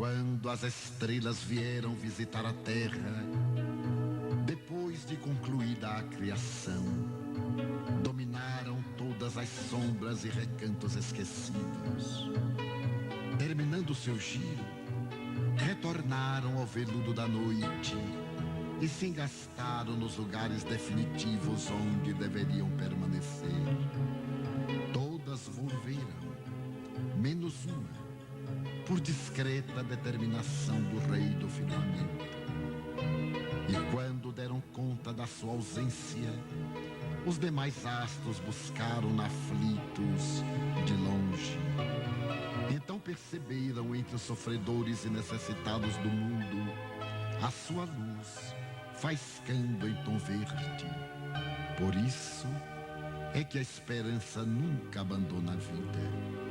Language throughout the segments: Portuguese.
Quando as estrelas vieram visitar a terra, depois de concluída a criação, dominaram todas as sombras e recantos esquecidos. Terminando seu giro, retornaram ao veludo da noite e se engastaram nos lugares definitivos onde deveriam permanecer. Todas volveram, menos uma, por discreta determinação do rei do firmamento. E quando deram conta da sua ausência, os demais astros buscaram aflitos de longe. Então perceberam entre os sofredores e necessitados do mundo a sua luz faiscando em tom verde. Por isso é que a esperança nunca abandona a vida.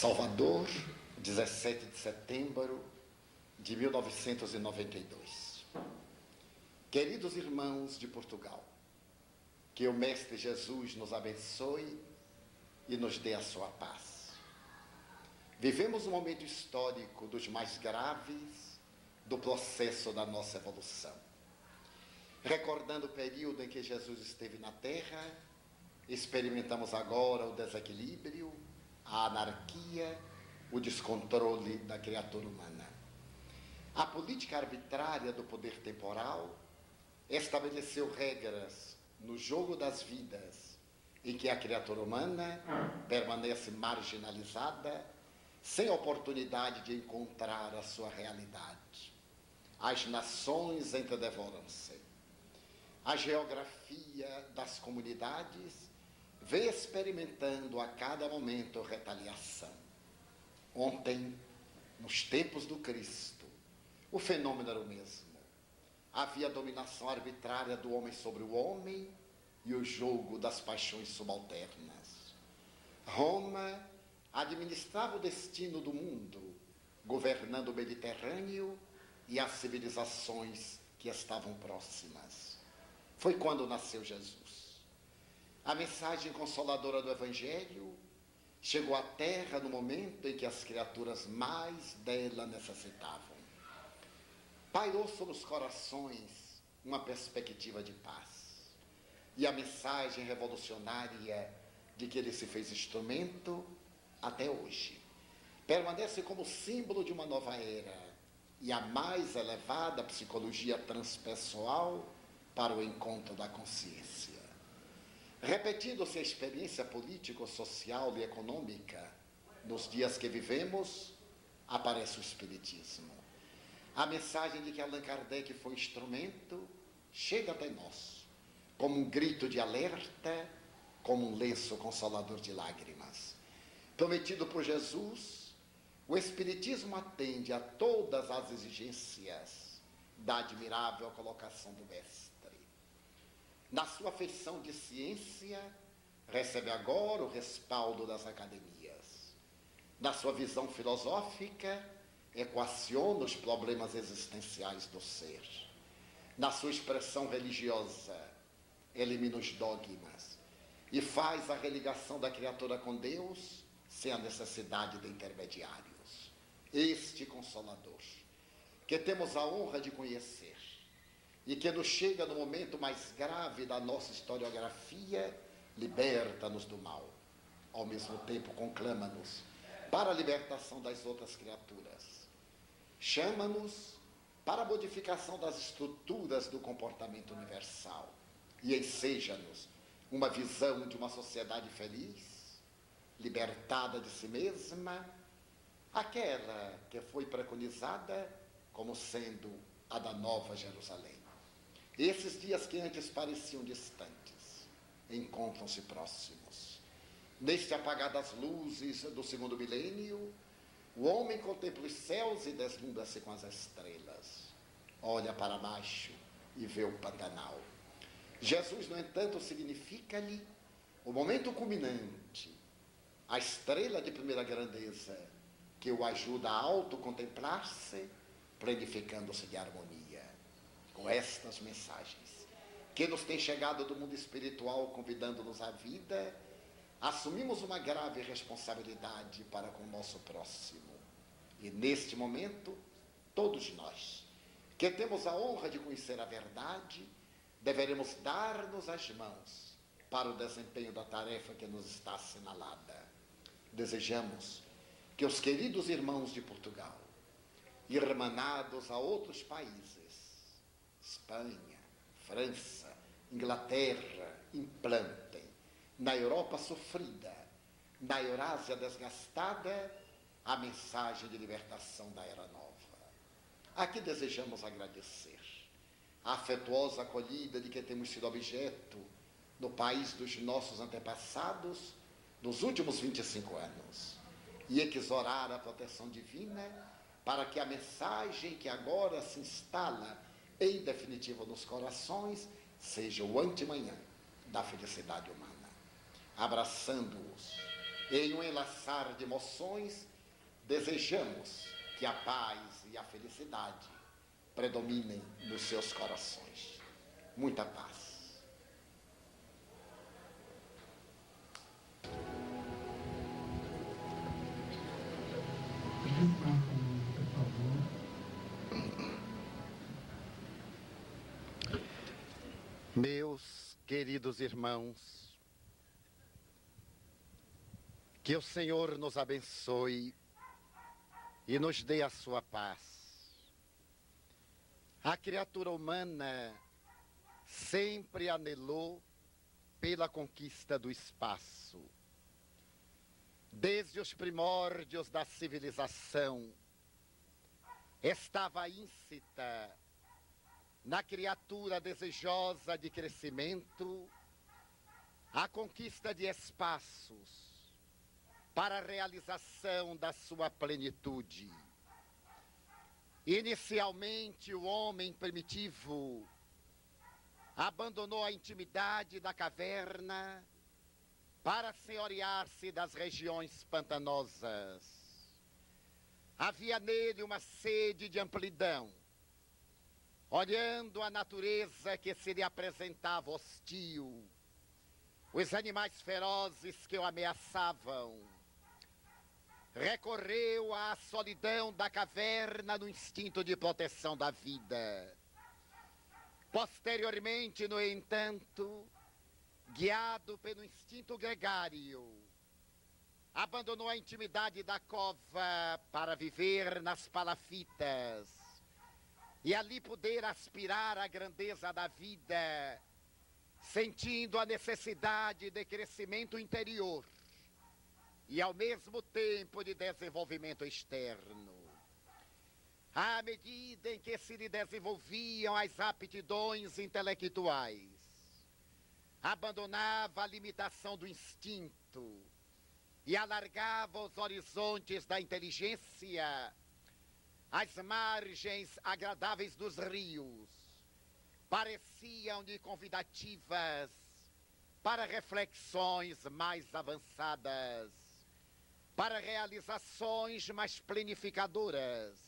Salvador, 17 de setembro de 1992. Queridos irmãos de Portugal, que o Mestre Jesus nos abençoe e nos dê a sua paz. Vivemos um momento histórico dos mais graves do processo da nossa evolução. Recordando o período em que Jesus esteve na Terra, experimentamos agora o desequilíbrio, a anarquia, o descontrole da criatura humana. A política arbitrária do poder temporal estabeleceu regras no jogo das vidas em que a criatura humana permanece marginalizada, sem oportunidade de encontrar a sua realidade. As nações entredevoram-se. A geografia das comunidades vem experimentando a cada momento retaliação. Ontem, nos tempos do Cristo, o fenômeno era o mesmo. Havia dominação arbitrária do homem sobre o homem e o jogo das paixões subalternas. Roma administrava o destino do mundo, governando o Mediterrâneo e as civilizações que estavam próximas. Foi quando nasceu Jesus. A mensagem consoladora do Evangelho chegou à Terra no momento em que as criaturas mais dela necessitavam. Pairou sobre os corações uma perspectiva de paz. E a mensagem revolucionária de que ele se fez instrumento, até hoje, permanece como símbolo de uma nova era e a mais elevada psicologia transpessoal para o encontro da consciência. Repetindo-se a experiência político-social e econômica, nos dias que vivemos, aparece o Espiritismo. A mensagem de que Allan Kardec foi instrumento chega até nós, como um grito de alerta, como um lenço consolador de lágrimas. Prometido por Jesus, o Espiritismo atende a todas as exigências da admirável colocação do Mestre. Na sua feição de ciência, recebe agora o respaldo das academias. Na sua visão filosófica, equaciona os problemas existenciais do ser. Na sua expressão religiosa, elimina os dogmas e faz a religação da criatura com Deus sem a necessidade de intermediários. Este Consolador, que temos a honra de conhecer, e que nos chega no momento mais grave da nossa historiografia, liberta-nos do mal. Ao mesmo tempo, conclama-nos para a libertação das outras criaturas. Chama-nos para a modificação das estruturas do comportamento universal e enseja-nos uma visão de uma sociedade feliz, libertada de si mesma, aquela que foi preconizada como sendo a da Nova Jerusalém. Esses dias que antes pareciam distantes, encontram-se próximos. Neste apagar das luzes do segundo milênio, O homem contempla os céus e deslumbra-se com as estrelas. Olha para baixo e vê o Pantanal. Jesus, no entanto, significa-lhe o momento culminante, a estrela de primeira grandeza, que o ajuda a autocontemplar-se, planificando-se de harmonia. Com estas mensagens, que nos têm chegado do mundo espiritual, convidando-nos à vida, assumimos uma grave responsabilidade para com o nosso próximo. E neste momento, todos nós, que temos a honra de conhecer a verdade, deveremos dar-nos as mãos para o desempenho da tarefa que nos está assinalada. Desejamos que os queridos irmãos de Portugal, irmanados a outros países, Espanha, França, Inglaterra, implantem na Europa sofrida, na Eurásia desgastada, a mensagem de libertação da Era Nova. Aqui desejamos agradecer a afetuosa acolhida de que temos sido objeto no país dos nossos antepassados nos últimos 25 anos e exorar a proteção divina para que a mensagem que agora se instala em definitivo nos corações seja o antemanhã da felicidade humana. Abraçando-os em um enlaçar de emoções, desejamos que a paz e a felicidade predominem nos seus corações. Muita paz. Meus queridos irmãos, que o Senhor nos abençoe e nos dê a sua paz. A criatura humana sempre anelou pela conquista do espaço. Desde os primórdios da civilização, estava íncita na criatura desejosa de crescimento a conquista de espaços para a realização da sua plenitude. Inicialmente, o homem primitivo abandonou a intimidade da caverna para senhorear-se das regiões pantanosas. Havia nele uma sede de amplidão, olhando a natureza que se lhe apresentava hostil, os animais ferozes que o ameaçavam. Recorreu à solidão da caverna no instinto de proteção da vida. Posteriormente, no entanto, guiado pelo instinto gregário, abandonou a intimidade da cova para viver nas palafitas e ali poder aspirar à grandeza da vida, sentindo a necessidade de crescimento interior e ao mesmo tempo de desenvolvimento externo. À medida em que se lhe desenvolviam as aptidões intelectuais, abandonava a limitação do instinto e alargava os horizontes da inteligência. As margens agradáveis dos rios pareciam-lhe convidativas para reflexões mais avançadas, para realizações mais planificadoras.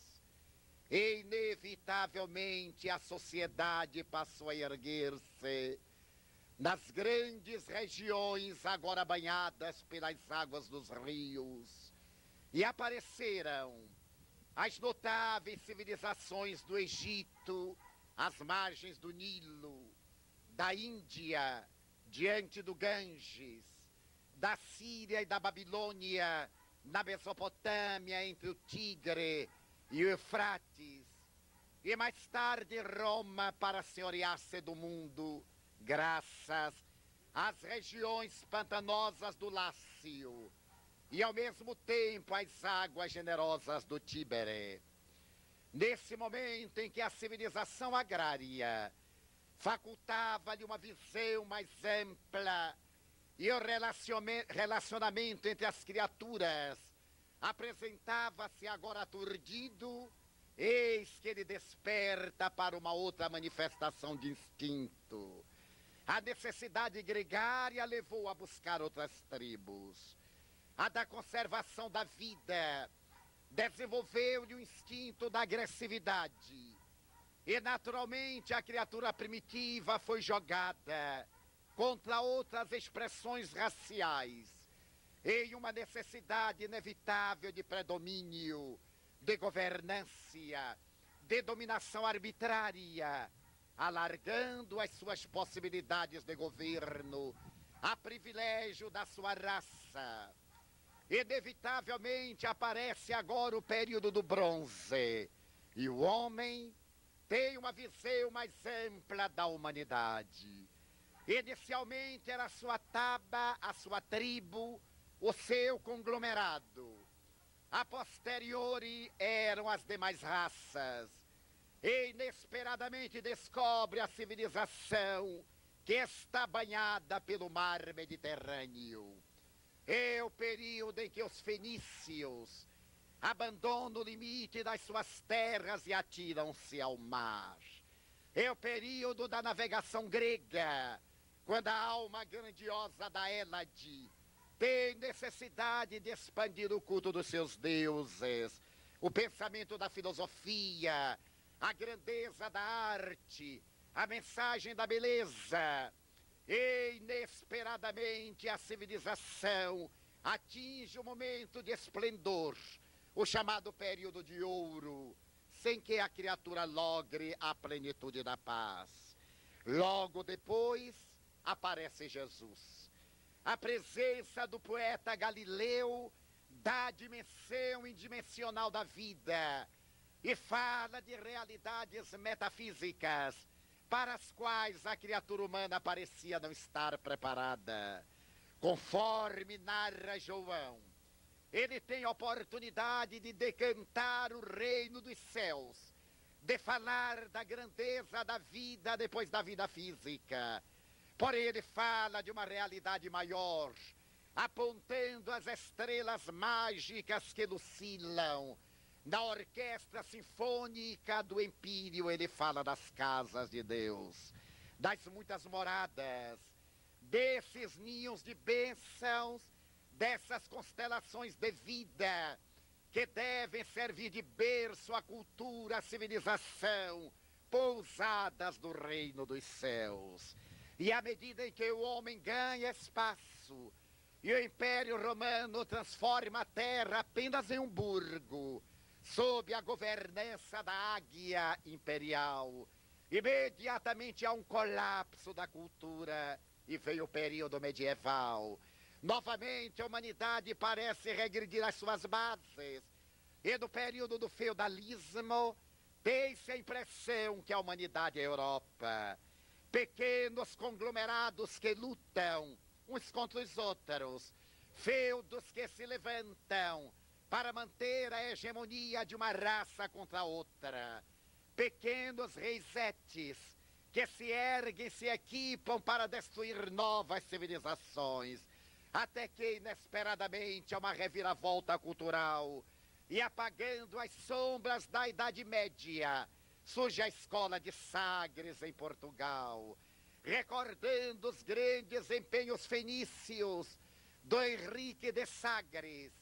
E, inevitavelmente, a sociedade passou a erguer-se nas grandes regiões agora banhadas pelas águas dos rios, e apareceram as notáveis civilizações do Egito, às margens do Nilo, da Índia, diante do Ganges, da Síria e da Babilônia, na Mesopotâmia, entre o Tigre e o Eufrates, e mais tarde Roma para senhorear-se do mundo, graças às regiões pantanosas do Lácio e ao mesmo tempo às águas generosas do Tíbere. Nesse momento em que a civilização agrária facultava-lhe uma visão mais ampla e o relacionamento entre as criaturas apresentava-se agora aturdido, eis que ele desperta para uma outra manifestação de instinto. A necessidade gregária levou a buscar outras tribos. A da conservação da vida desenvolveu-lhe o instinto da agressividade. E, naturalmente, a criatura primitiva foi jogada contra outras expressões raciais, em uma necessidade inevitável de predomínio, de governância, de dominação arbitrária, alargando as suas possibilidades de governo a privilégio da sua raça. Inevitavelmente aparece agora o período do bronze, e o homem tem uma visão mais ampla da humanidade. Inicialmente era a sua taba, a sua tribo, o seu conglomerado. A posteriori eram as demais raças. E inesperadamente descobre a civilização que está banhada pelo mar Mediterrâneo. É o período em que os fenícios abandonam o limite das suas terras e atiram-se ao mar. É o período da navegação grega, quando a alma grandiosa da Hélade tem necessidade de expandir o culto dos seus deuses, o pensamento da filosofia, a grandeza da arte, a mensagem da beleza. E, inesperadamente, a civilização atinge um momento de esplendor, o chamado período de ouro, sem que a criatura logre a plenitude da paz. Logo depois, aparece Jesus. A presença do poeta Galileu dá a dimensão indimensional da vida e fala de realidades metafísicas para as quais a criatura humana parecia não estar preparada. Conforme narra João, ele tem a oportunidade de decantar o reino dos céus, de falar da grandeza da vida depois da vida física. Porém, ele fala de uma realidade maior, apontando as estrelas mágicas que lucilam. Na orquestra sinfônica do Empírio, ele fala das casas de Deus, das muitas moradas, desses ninhos de bênçãos, dessas constelações de vida, que devem servir de berço à cultura, à civilização, pousadas do reino dos céus. E à medida em que o homem ganha espaço, e o Império Romano transforma a terra apenas em um burgo, sob a governança da águia imperial, imediatamente há um colapso da cultura e veio o período medieval. Novamente a humanidade parece regredir às suas bases, e no período do feudalismo tem-se a impressão que a humanidade é a Europa. Pequenos conglomerados que lutam uns contra os outros, feudos que se levantam para manter a hegemonia de uma raça contra a outra. Pequenos reisetes que se erguem e se equipam para destruir novas civilizações, até que inesperadamente há uma reviravolta cultural e, apagando as sombras da Idade Média, surge a escola de Sagres em Portugal, recordando os grandes empenhos fenícios do Henrique de Sagres.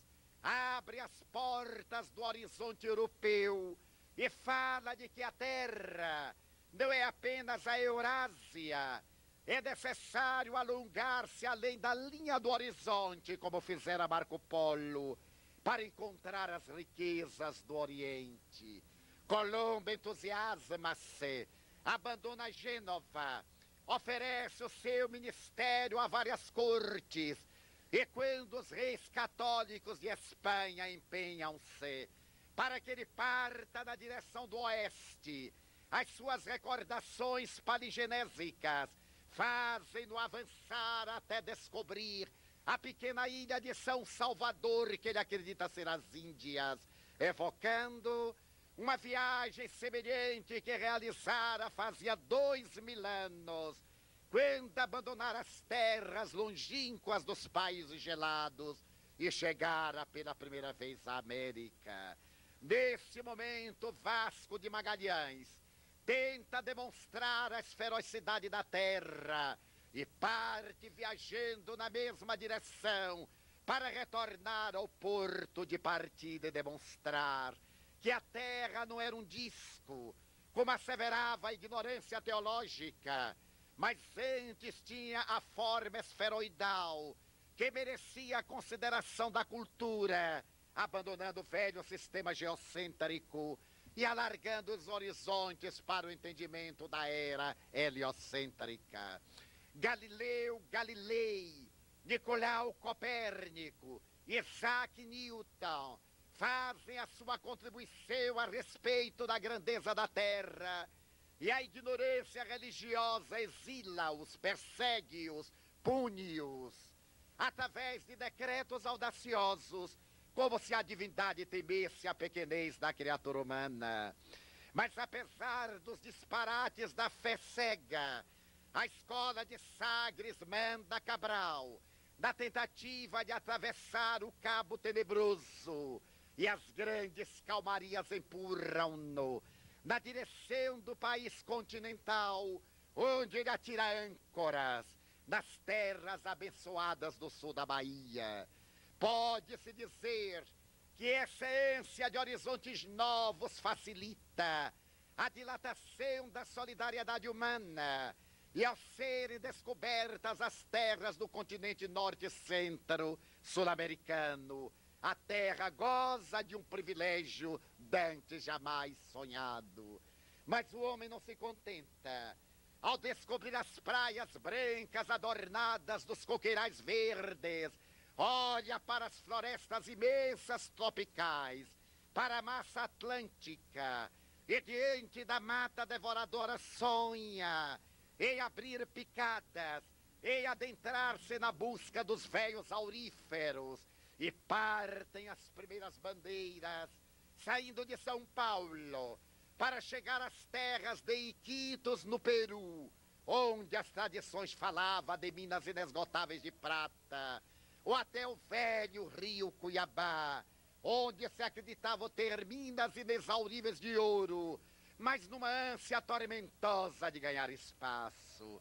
Abre as portas do horizonte europeu e fala de que a Terra não é apenas a Eurásia. É necessário alongar-se além da linha do horizonte, como fizera Marco Polo, para encontrar as riquezas do Oriente. Colombo entusiasma-se, abandona Gênova, oferece o seu ministério a várias cortes, e quando os reis católicos de Espanha empenham-se para que ele parta na direção do oeste, as suas recordações paligenésicas fazem-no avançar até descobrir a pequena ilha de São Salvador, que ele acredita ser as Índias, evocando uma viagem semelhante que realizara fazia 2000 anos, quando abandonara as terras longínquas dos países gelados e chegara pela primeira vez à América. Nesse momento, Vasco de Magalhães tenta demonstrar a esferosidade da terra e parte viajando na mesma direção para retornar ao porto de partida e demonstrar que a terra não era um disco, como asseverava a ignorância teológica, mas antes tinha a forma esferoidal, que merecia a consideração da cultura, abandonando o velho sistema geocêntrico e alargando os horizontes para o entendimento da era heliocêntrica. Galileu Galilei, Nicolau Copérnico, Isaac Newton fazem a sua contribuição a respeito da grandeza da terra, e a ignorância religiosa exila-os, persegue-os, pune-os, através de decretos audaciosos, como se a divindade temesse a pequenez da criatura humana. Mas apesar dos disparates da fé cega, a escola de Sagres manda Cabral, na tentativa de atravessar o cabo tenebroso, e as grandes calmarias empurram-no na direção do país continental, onde ele atira âncoras nas terras abençoadas do sul da Bahia. Pode-se dizer que essa ânsia de horizontes novos facilita a dilatação da solidariedade humana, e ao serem descobertas as terras do continente norte-centro sul-americano, a terra goza de um privilégio dantes jamais sonhado. Mas o homem não se contenta. Ao descobrir as praias brancas adornadas dos coqueirais verdes, olha para as florestas imensas tropicais, para a massa atlântica, e diante da mata devoradora sonha em abrir picadas, em adentrar-se na busca dos véus auríferos, e partem as primeiras bandeiras, saindo de São Paulo, para chegar às terras de Iquitos, no Peru, onde as tradições falavam de minas inesgotáveis de prata, ou até o velho rio Cuiabá, onde se acreditava ter minas inexauríveis de ouro, mas numa ânsia tormentosa de ganhar espaço.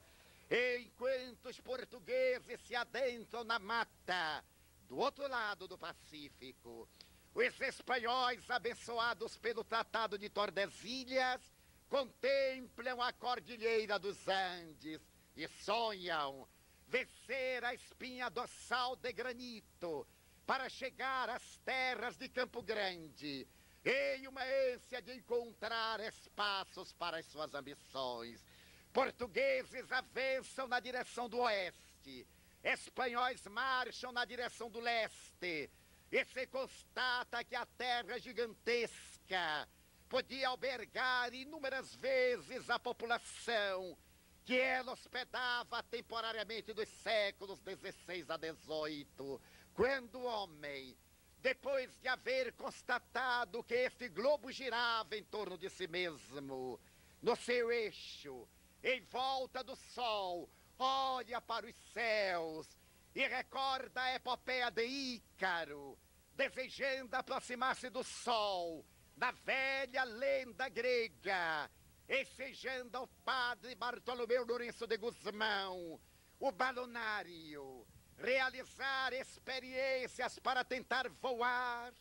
Enquanto os portugueses se adentram na mata, do outro lado do Pacífico, os espanhóis, abençoados pelo Tratado de Tordesilhas, contemplam a Cordilheira dos Andes e sonham vencer a espinha dorsal de granito para chegar às terras de Campo Grande, em uma ânsia de encontrar espaços para as suas ambições. Portugueses avançam na direção do oeste, espanhóis marcham na direção do leste, e se constata que a terra gigantesca podia albergar inúmeras vezes a população que ela hospedava temporariamente dos séculos XVI a XVIII, quando o homem, depois de haver constatado que este globo girava em torno de si mesmo, no seu eixo, em volta do sol, olha para os céus e recorda a epopeia de Ícaro, desejando aproximar-se do sol, na velha lenda grega, ensejando ao padre Bartolomeu Lourenço de Gusmão, o balonário, realizar experiências para tentar voar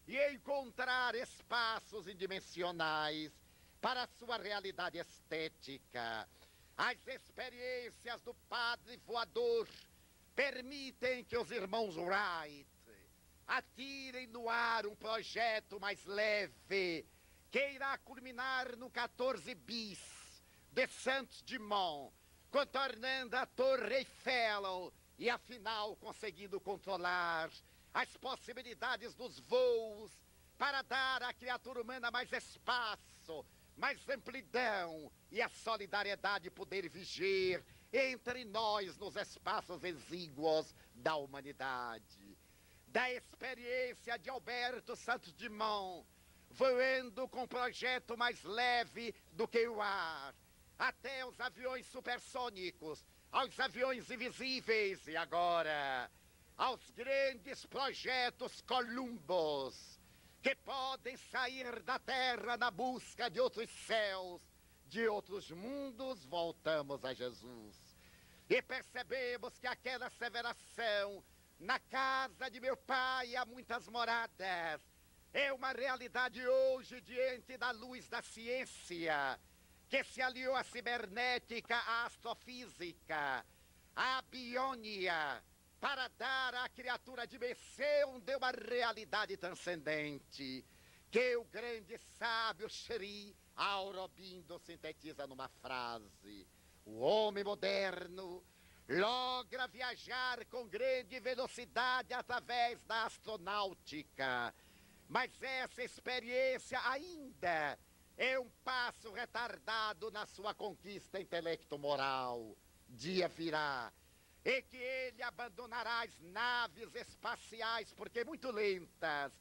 e encontrar espaços indimensionais para a sua realidade estética. As experiências do padre voador permitem que os irmãos Wright atirem no ar um projeto mais leve, que irá culminar no 14 bis de Saint-Dumont, contornando a Torre Eiffel e, afinal, conseguindo controlar as possibilidades dos voos para dar à criatura humana mais espaço, mais amplidão e a solidariedade poder viger entre nós nos espaços exíguos da humanidade. Da experiência de Alberto Santos Dumont, voando com um projeto mais leve do que o ar, até os aviões supersônicos, aos aviões invisíveis, e agora aos grandes projetos Columbus, que podem sair da terra na busca de outros céus, de outros mundos, voltamos a Jesus. E percebemos que aquela asseveração, na casa de meu pai há muitas moradas, é uma realidade hoje diante da luz da ciência, que se aliou à cibernética, à astrofísica, à biônia, para dar à criatura a dimensão de uma realidade transcendente, que o grande sábio Sri Aurobindo sintetiza numa frase: o homem moderno logra viajar com grande velocidade através da astronáutica, mas essa experiência ainda é um passo retardado na sua conquista intelecto-moral. Dia virá em que ele abandonará as naves espaciais, porque muito lentas,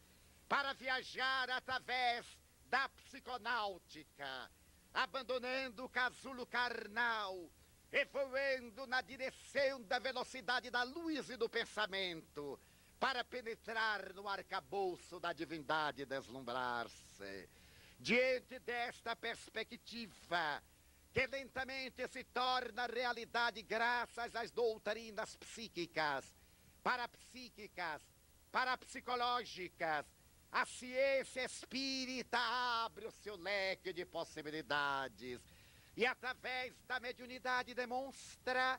para viajar através da psiconáutica, abandonando o casulo carnal, evoluindo na direção da velocidade da luz e do pensamento, para penetrar no arcabouço da divindade e deslumbrar-se. Diante desta perspectiva, que lentamente se torna realidade graças às doutrinas psíquicas, parapsicológicas, a ciência espírita abre o seu leque de possibilidades e através da mediunidade demonstra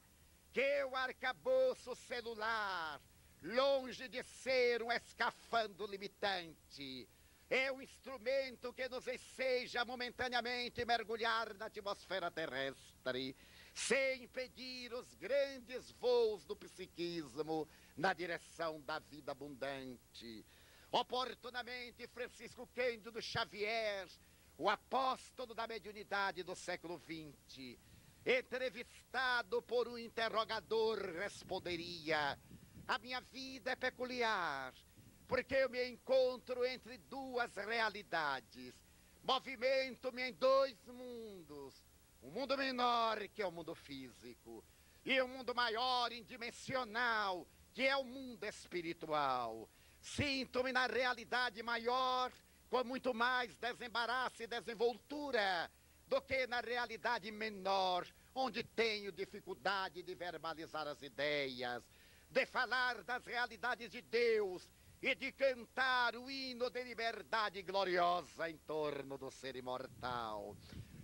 que o arcabouço celular, longe de ser um escafandro limitante, é um instrumento que nos enseja momentaneamente mergulhar na atmosfera terrestre, sem impedir os grandes voos do psiquismo na direção da vida abundante. Oportunamente, Francisco Cândido Xavier, o apóstolo da mediunidade do século XX, entrevistado por um interrogador, responderia: a minha vida é peculiar, porque eu me encontro entre duas realidades. Movimento-me em dois mundos. Um mundo menor, que é o mundo físico, e um mundo maior, indimensional, que é o mundo espiritual. Sinto-me na realidade maior, com muito mais desembaraço e desenvoltura, do que na realidade menor, onde tenho dificuldade de verbalizar as ideias, de falar das realidades de Deus, e de cantar o hino de liberdade gloriosa em torno do ser imortal.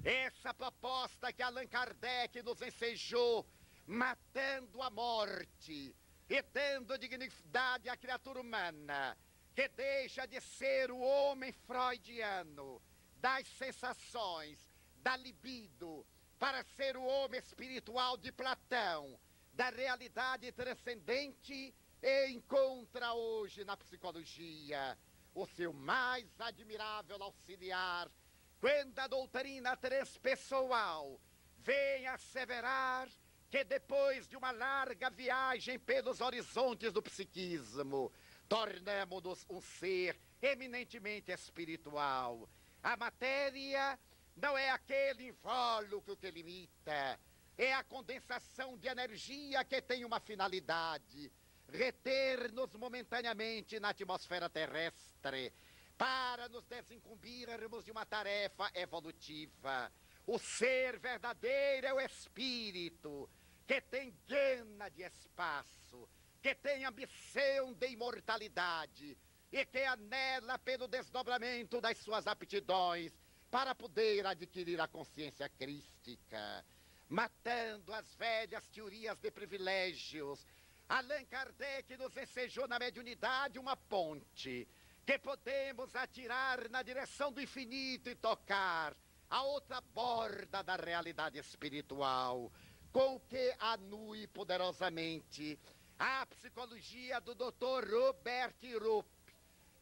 Essa proposta que Allan Kardec nos ensejou, matando a morte e dando dignidade à criatura humana, que deixa de ser o homem freudiano, das sensações, da libido, para ser o homem espiritual de Platão, da realidade transcendente, e encontra hoje na psicologia o seu mais admirável auxiliar, quando a doutrina transpessoal vem asseverar que depois de uma larga viagem pelos horizontes do psiquismo, tornamos-nos um ser eminentemente espiritual. A matéria não é aquele invólucro que limita, é a condensação de energia que tem uma finalidade: reter-nos momentaneamente na atmosfera terrestre, para nos desincumbirmos de uma tarefa evolutiva. O ser verdadeiro é o espírito, que tem gana de espaço, que tem ambição de imortalidade e que anela pelo desdobramento das suas aptidões para poder adquirir a consciência crística. Matando as velhas teorias de privilégios, Allan Kardec nos ensejou na mediunidade uma ponte que podemos atirar na direção do infinito e tocar a outra borda da realidade espiritual, com o que anui poderosamente a psicologia do Dr. Robert Rupp,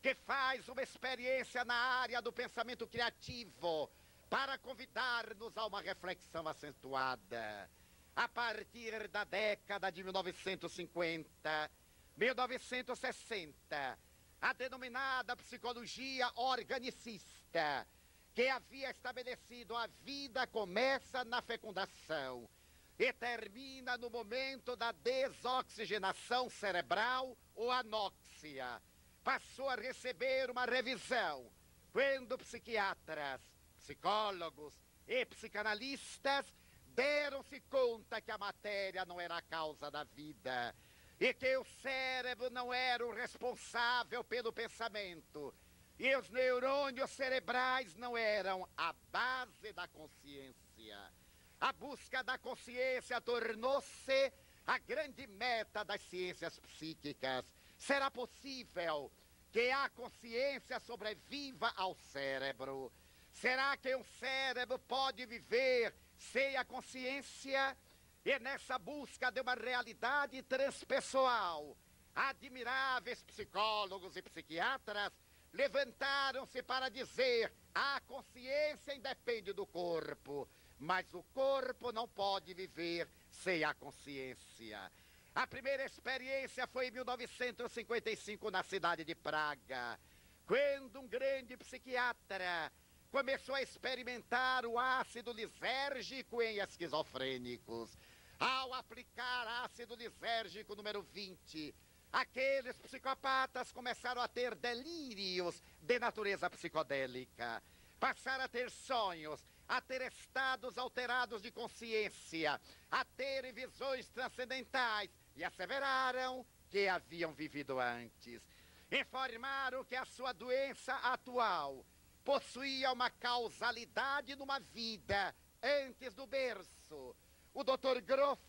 que faz uma experiência na área do pensamento criativo para convidar-nos a uma reflexão acentuada. A partir da década de 1950, 1960, a denominada psicologia organicista, que havia estabelecido a vida começa na fecundação, e termina no momento da desoxigenação cerebral ou anóxia. Passou a receber uma revisão quando psiquiatras, psicólogos e psicanalistas deram-se conta que a matéria não era a causa da vida e que o cérebro não era o responsável pelo pensamento e os neurônios cerebrais não eram a base da consciência. A busca da consciência tornou-se a grande meta das ciências psíquicas. Será possível que a consciência sobreviva ao cérebro? Será que um cérebro pode viver sem a consciência? E nessa busca de uma realidade transpessoal, admiráveis psicólogos e psiquiatras levantaram-se para dizer: a consciência independe do corpo, mas o corpo não pode viver sem a consciência. A primeira experiência foi em 1955 na cidade de Praga, quando um grande psiquiatra começou a experimentar o ácido lisérgico em esquizofrênicos. Ao aplicar ácido lisérgico número 20, aqueles psicopatas começaram a ter delírios de natureza psicodélica, passaram a ter sonhos, a ter estados alterados de consciência, a ter visões transcendentais e asseveraram que haviam vivido antes. Informaram que a sua doença atual possuía uma causalidade numa vida antes do berço. O Dr. Groff,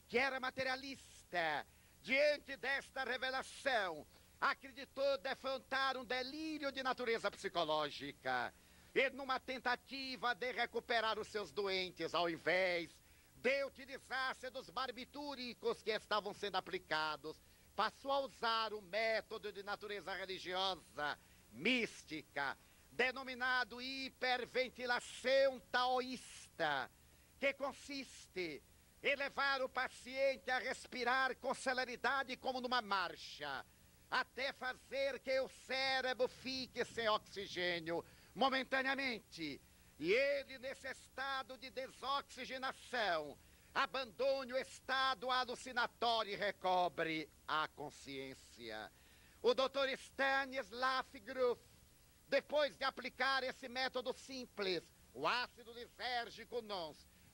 que era materialista, diante desta revelação, acreditou defrontar um delírio de natureza psicológica. E numa tentativa de recuperar os seus doentes, ao invés de utilizar-se dos barbitúricos que estavam sendo aplicados, passou a usar um método de natureza religiosa, mística, denominado hiperventilação taoísta, que consiste em levar o paciente a respirar com celeridade como numa marcha, até fazer que o cérebro fique sem oxigênio momentaneamente, e ele, nesse estado de desoxigenação, abandone o estado alucinatório e recobre a consciência. O Dr. Stanislav Grof, depois de aplicar esse método simples, o ácido lisérgico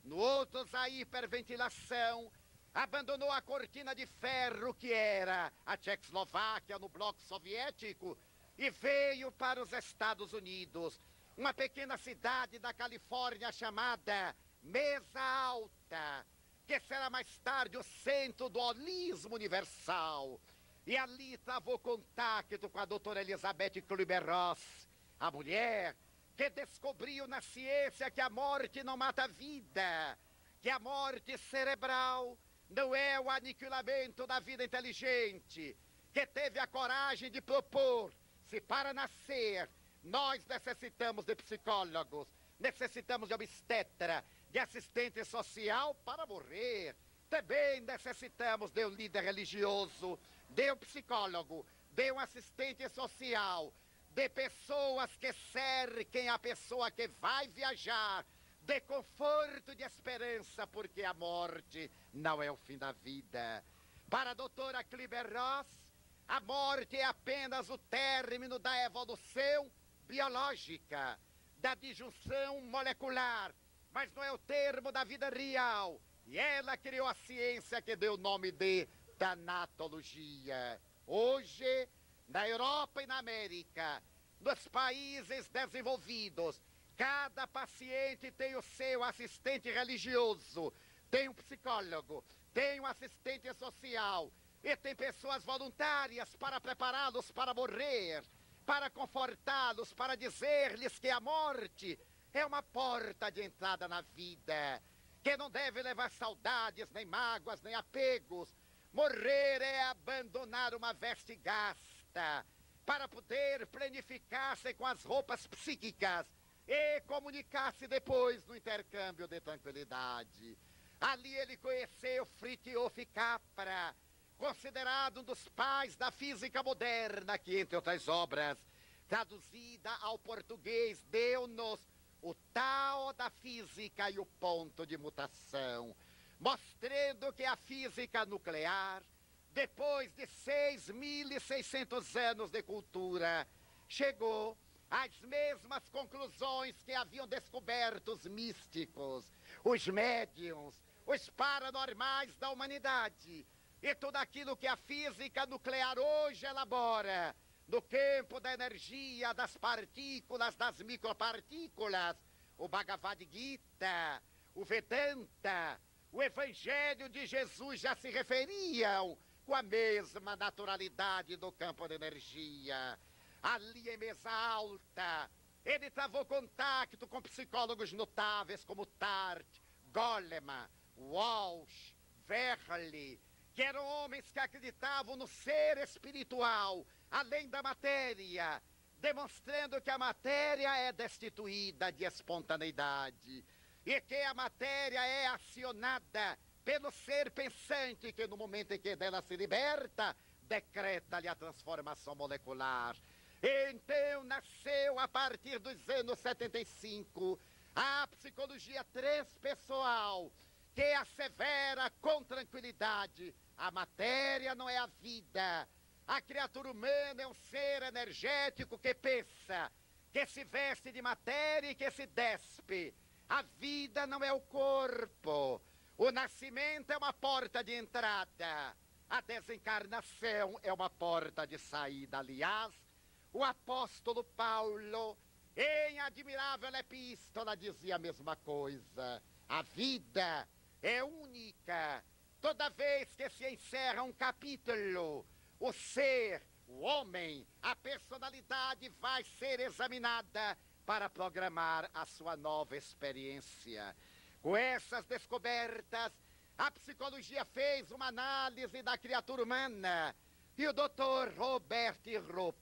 no outros a hiperventilação, abandonou a cortina de ferro que era a Tchecoslováquia no bloco soviético e veio para os Estados Unidos, uma pequena cidade da Califórnia chamada Mesa Alta, que será mais tarde o centro do holismo universal. E ali travou contato com a doutora Elizabeth Kübler-Ross, a mulher que descobriu na ciência que a morte não mata a vida, que a morte cerebral não é o aniquilamento da vida inteligente, que teve a coragem de propor: se para nascer nós necessitamos de psicólogos, necessitamos de obstetra, de assistente social para morrer, também necessitamos de um líder religioso, de um psicólogo, de um assistente social, de pessoas que cerquem a pessoa que vai viajar, de conforto, de esperança, porque a morte não é o fim da vida. Para a doutora Kübler-Ross, a morte é apenas o término da evolução biológica, da disjunção molecular, mas não é o termo da vida real. E ela criou a ciência que deu o nome de tanatologia. Hoje, na Europa e na América, nos países desenvolvidos, cada paciente tem o seu assistente religioso, tem um psicólogo, tem um assistente social e tem pessoas voluntárias para prepará-los para morrer, para confortá-los, para dizer-lhes que a morte é uma porta de entrada na vida, que não deve levar saudades, nem mágoas, nem apegos. Morrer é abandonar uma veste gasta para poder planificar-se com as roupas psíquicas e comunicar-se depois no intercâmbio de tranquilidade. Ali ele conheceu Fritjof Capra, considerado um dos pais da física moderna, que, entre outras obras, traduzida ao português, deu-nos o tal da física e o ponto de mutação. mostrando que a física nuclear, depois de 6.600 anos de cultura, chegou às mesmas conclusões que haviam descoberto os místicos, os médiuns, os paranormais da humanidade. E tudo aquilo que a física nuclear hoje elabora, no campo da energia, das partículas, das micropartículas, o Bhagavad Gita, o Vedanta, o Evangelho de Jesus já se referiam com a mesma naturalidade do campo de energia. Ali em mesa alta, ele travou contato com psicólogos notáveis como Tarde, Goleman, Walsh, Verley, que eram homens que acreditavam no ser espiritual, além da matéria, demonstrando que a matéria é destituída de espontaneidade e que a matéria é acionada pelo ser pensante que no momento em que dela se liberta, decreta-lhe a transformação molecular. Então nasceu a partir dos anos 75 a psicologia transpessoal, que assevera com tranquilidade: a matéria não é a vida. A criatura humana é um ser energético que pensa, que se veste de matéria e que se despe. A vida não é o corpo. O nascimento é uma porta de entrada. A desencarnação é uma porta de saída. Aliás, o apóstolo Paulo, em admirável epístola, dizia a mesma coisa. A vida é única. Toda vez que se encerra um capítulo, o ser, o homem, a personalidade vai ser examinada para programar a sua nova experiência. Com essas descobertas, a psicologia fez uma análise da criatura humana e o Dr. Robert Rupp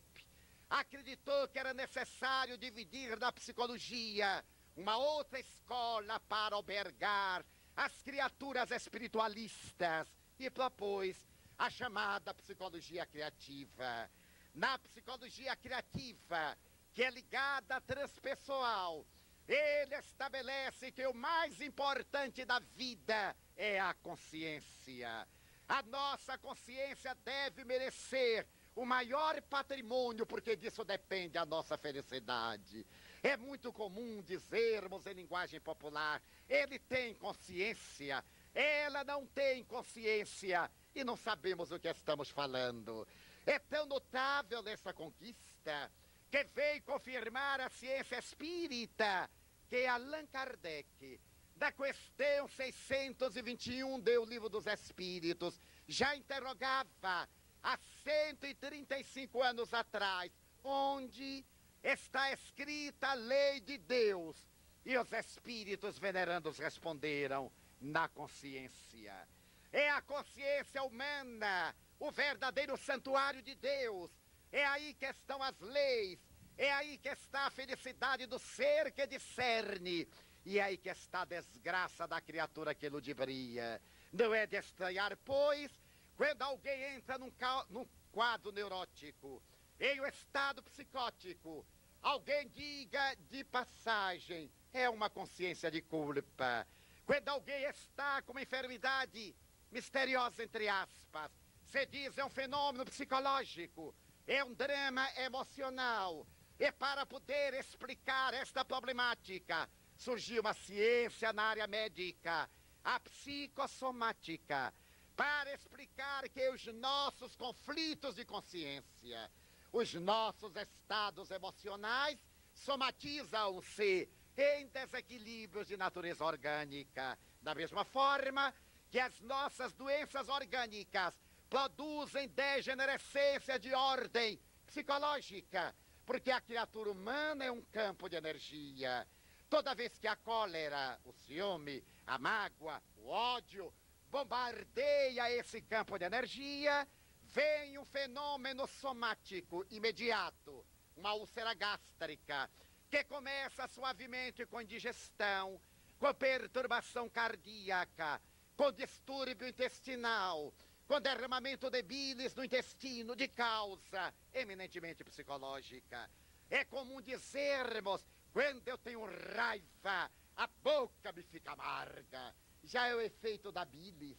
acreditou que era necessário dividir da psicologia uma outra escola para albergar as criaturas espiritualistas e propôs a chamada psicologia criativa. Na psicologia criativa, que é ligada à transpessoal, ele estabelece que o mais importante da vida é a consciência. A nossa consciência deve merecer o maior patrimônio, porque disso depende a nossa felicidade. É muito comum dizermos em linguagem popular: ele tem consciência, ela não tem consciência, e não sabemos o que estamos falando. É tão notável essa conquista que veio confirmar a ciência espírita que Allan Kardec, da questão 621 do Livro dos Espíritos, já interrogava há 135 anos atrás, onde está escrita a lei de Deus. E os espíritos venerandos responderam: na consciência. É a consciência humana, o verdadeiro santuário de Deus. É aí que estão as leis. É aí que está a felicidade do ser que discerne. E é aí que está a desgraça da criatura que ludibria. Não é de estranhar, pois, quando alguém entra num quadro neurótico, em um estado psicótico, alguém diga de passagem: é uma consciência de culpa. Quando alguém está com uma enfermidade misteriosa, entre aspas, se diz: é um fenômeno psicológico, é um drama emocional. E para poder explicar esta problemática, surgiu uma ciência na área médica, a psicossomática, para explicar que os nossos conflitos de consciência, os nossos estados emocionais, somatizam-se em desequilíbrios de natureza orgânica. Da mesma forma que as nossas doenças orgânicas produzem degenerescência de ordem psicológica, porque a criatura humana é um campo de energia. Toda vez que a cólera, o ciúme, a mágoa, o ódio bombardeia esse campo de energia, vem um fenômeno somático imediato, uma úlcera gástrica, que começa suavemente com indigestão, com perturbação cardíaca, com distúrbio intestinal, com derramamento de bilis no intestino, de causa eminentemente psicológica. É comum dizermos: quando eu tenho raiva, a boca me fica amarga. já é o efeito da bilis.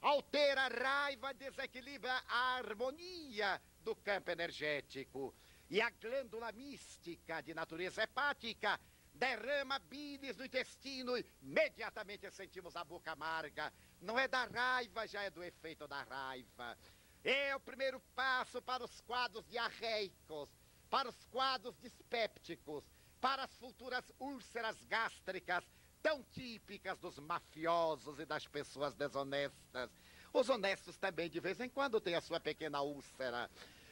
Altera a raiva, desequilibra a harmonia do campo energético. E a glândula mística de natureza hepática derrama bilis no intestino e imediatamente sentimos a boca amarga. Não é da raiva, já é do efeito da raiva. É o primeiro passo para os quadros diarreicos, para os quadros dispépticos, para as futuras úlceras gástricas, tão típicas dos mafiosos e das pessoas desonestas. Os honestos também, de vez em quando, têm a sua pequena úlcera.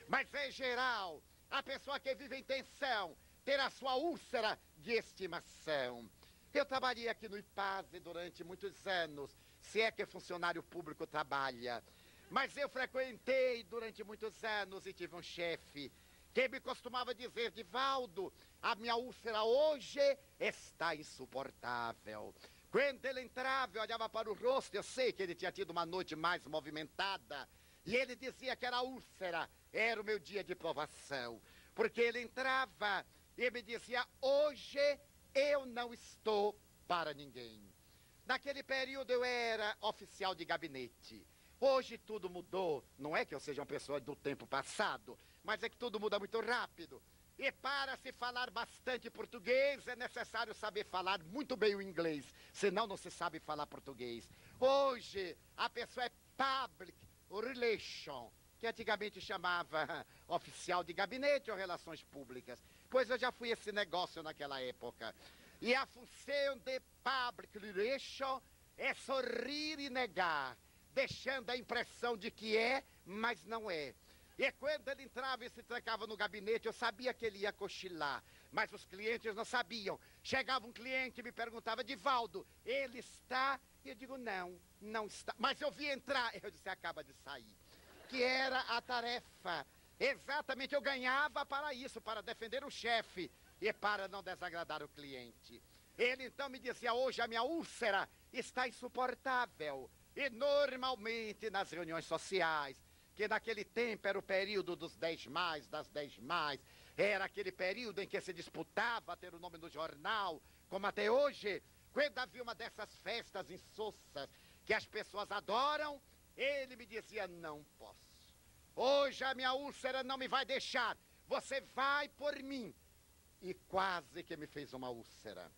Mas, em geral, a pessoa que vive em tensão terá sua úlcera de estimação. Eu trabalhei aqui no IPASE durante muitos anos, se é que funcionário público trabalha. Mas eu frequentei durante muitos anos e tive um chefe que me costumava dizer: Divaldo, a minha úlcera hoje está insuportável. Quando ele entrava, eu olhava para o rosto, eu sei que ele tinha tido uma noite mais movimentada, e ele dizia que era úlcera, era o meu dia de provação. Porque ele entrava e me dizia: hoje eu não estou para ninguém. Naquele período eu era oficial de gabinete. Hoje tudo mudou, não é que eu seja uma pessoa do tempo passado, mas é que tudo muda muito rápido. E para se falar bastante português, é necessário saber falar muito bem o inglês, senão não se sabe falar português. Hoje, a pessoa é public relation, que antigamente chamava oficial de gabinete ou relações públicas. Pois eu já fui esse negócio naquela época. E a função de public relation é sorrir e negar, deixando a impressão de que é, mas não é. E quando ele entrava e se trancava no gabinete, eu sabia que ele ia cochilar, mas os clientes não sabiam. Chegava um cliente e me perguntava: Divaldo, ele está? E eu digo: não, não está. Mas eu vi entrar. Eu disse: acaba de sair. Que era a tarefa. Exatamente, eu ganhava para isso, para defender o chefe e para não desagradar o cliente. Ele então me dizia: hoje a minha úlcera está insuportável. E normalmente nas reuniões sociais, que naquele tempo era o período dos 10 mais, das 10 mais, era aquele período em que se disputava ter o nome no jornal, como até hoje, quando havia uma dessas festas insossas que as pessoas adoram, ele me dizia: não posso. Hoje a minha úlcera não me vai deixar, você vai por mim. E quase que me fez uma úlcera.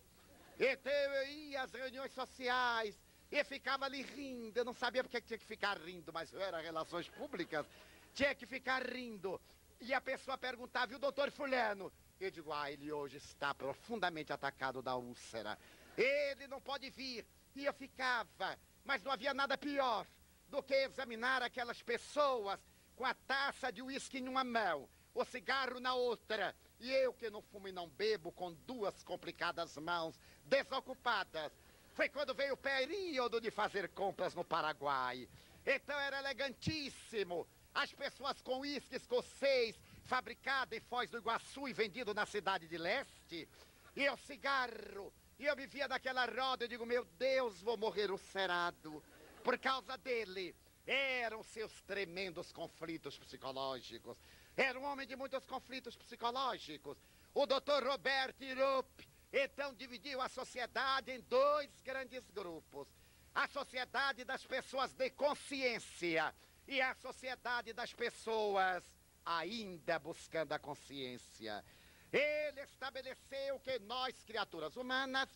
Então eu ia às reuniões sociais e ficava ali rindo. Eu não sabia porque tinha que ficar rindo, mas eu era relações públicas, tinha que ficar rindo. E a pessoa perguntava: e o doutor fulano? Eu digo: ele hoje está profundamente atacado da úlcera. Ele não pode vir. E eu ficava, mas não havia nada pior do que examinar aquelas pessoas com a taça de uísque em uma mão, o cigarro na outra, e eu que não fumo e não bebo, com duas complicadas mãos desocupadas. Foi quando veio o período de fazer compras no Paraguai. Então era elegantíssimo. As pessoas com uísque escocês, fabricado em Foz do Iguaçu e vendido na Cidade de Leste. E o cigarro. E eu me via naquela roda e digo: meu Deus, vou morrer ulcerado por causa dele. Eram seus tremendos conflitos psicológicos. Era um homem de muitos conflitos psicológicos. O doutor Robert Irup então dividiu a sociedade em dois grandes grupos. A sociedade das pessoas de consciência e a sociedade das pessoas ainda buscando a consciência. Ele estabeleceu que nós, criaturas humanas,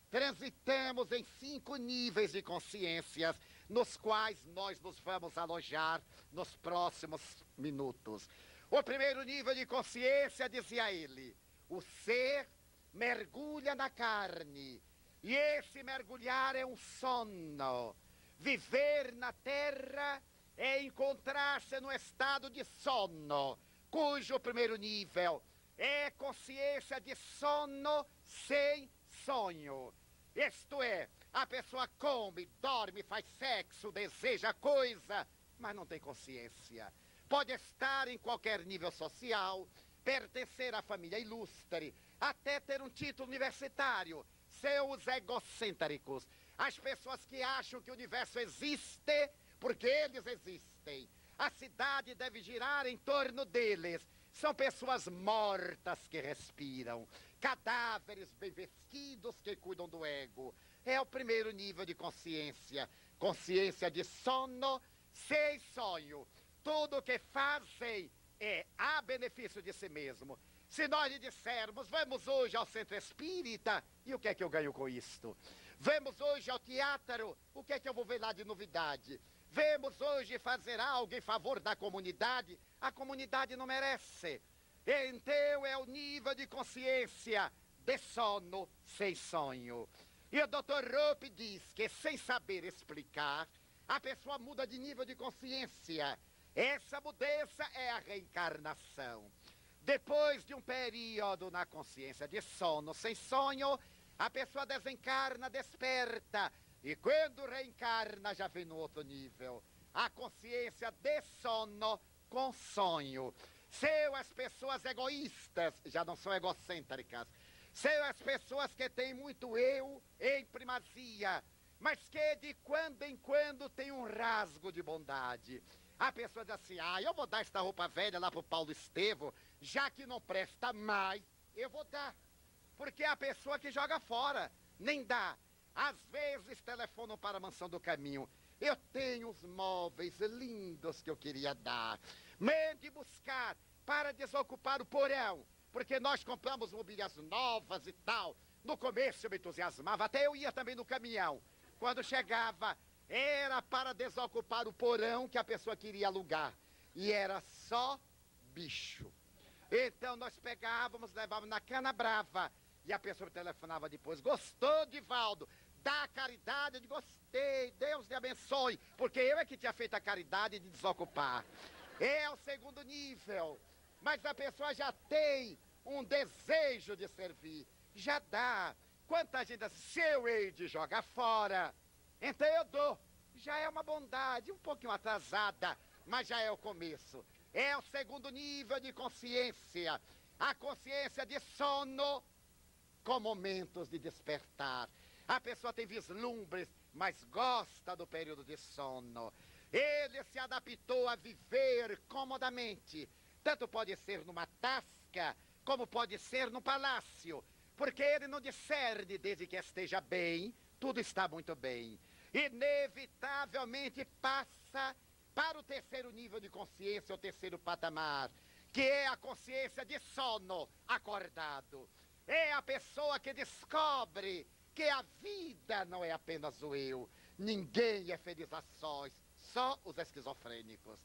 transitamos em 5 níveis de consciências, nos quais nós nos vamos alojar nos próximos minutos. O primeiro nível de consciência, dizia ele, o ser mergulha na carne, e esse mergulhar é um sono. Viver na terra é encontrar-se no estado de sono, cujo primeiro nível é consciência de sono sem sonho. Isto é, a pessoa come, dorme, faz sexo, deseja coisa, mas não tem consciência. Pode estar em qualquer nível social, pertencer à família ilustre, até ter um título universitário. São os egocêntricos, as pessoas que acham que o universo existe porque eles existem. A cidade deve girar em torno deles. São pessoas mortas que respiram, cadáveres bem vestidos que cuidam do ego. É o primeiro nível de consciência. Consciência de sono sem sonho. Tudo o que fazem é a benefício de si mesmo. Se nós lhe dissermos, vamos hoje ao centro espírita, e o que é que eu ganho com isto? Vamos hoje ao teatro, o que é que eu vou ver lá de novidade? Vamos hoje fazer algo em favor da comunidade, a comunidade não merece. Então é o nível de consciência de sono sem sonho. E o Dr. Rope diz que sem saber explicar, a pessoa muda de nível de consciência. Essa mudança é a reencarnação. Depois de um período na consciência de sono sem sonho, a pessoa desencarna, desperta. E quando reencarna, já vem no outro nível. A consciência de sono com sonho. São as pessoas egoístas, já não são egocêntricas. São as pessoas que têm muito eu em primazia, mas que de quando em quando tem um rasgo de bondade. A pessoa diz assim, eu vou dar esta roupa velha lá pro Paulo Estevão, já que não presta mais, eu vou dar. Porque é a pessoa que joga fora, nem dá. Às vezes telefonam para a Mansão do Caminho. Eu tenho uns móveis lindos que eu queria dar. Mande buscar para desocupar o porão, porque nós compramos mobílias novas e tal. No começo eu me entusiasmava, até eu ia também no caminhão. Quando chegava, era para desocupar o porão que a pessoa queria alugar. E era só bicho. Então nós pegávamos, levávamos na Cana Brava. E a pessoa telefonava depois, gostou, Divaldo? Da caridade, eu digo, gostei, Deus lhe abençoe. Porque eu é que tinha feito a caridade de desocupar. É o segundo nível. Mas a pessoa já tem um desejo de servir. Já dá. Quanta gente diz, se eu hei de jogar fora, então eu dou. Já é uma bondade, um pouquinho atrasada, mas já é o começo. É o segundo nível de consciência. A consciência de sono com momentos de despertar. A pessoa tem vislumbres, mas gosta do período de sono. Ele se adaptou a viver comodamente. Tanto pode ser numa tasca, como pode ser num palácio. Porque ele não discerne desde que esteja bem, tudo está muito bem. Inevitavelmente passa para o terceiro nível de consciência, o terceiro patamar, que é a consciência de sono acordado. É a pessoa que descobre que a vida não é apenas o eu. Ninguém é feliz a sós, só os esquizofrênicos.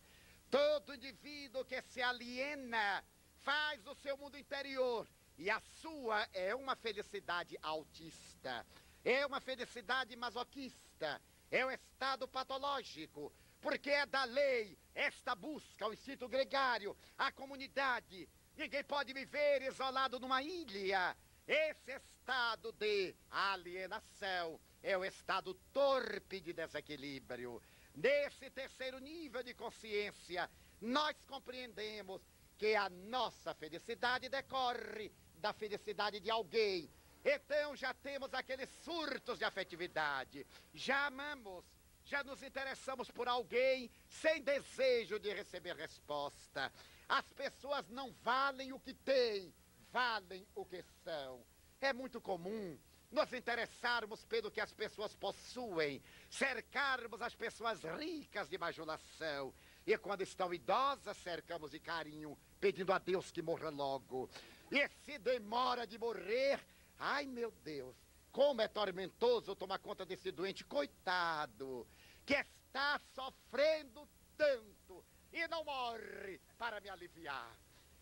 Todo indivíduo que se aliena faz o seu mundo interior. E a sua é uma felicidade autista. É uma felicidade masoquista. É um estado patológico. Porque é da lei esta busca, o instinto gregário, a comunidade. Ninguém pode viver isolado numa ilha. Esse estado de alienação é o estado torpe de desequilíbrio. Nesse terceiro nível de consciência, nós compreendemos que a nossa felicidade decorre da felicidade de alguém. Então já temos aqueles surtos de afetividade. Já amamos, já nos interessamos por alguém sem desejo de receber resposta. As pessoas não valem o que têm, valem o que são. É muito comum nos interessarmos pelo que as pessoas possuem, cercarmos as pessoas ricas de bajulação. E quando estão idosas, cercamos de carinho, pedindo a Deus que morra logo. E se demora de morrer, ai meu Deus, como é tormentoso tomar conta desse doente, coitado, que está sofrendo tanto e não morre para me aliviar.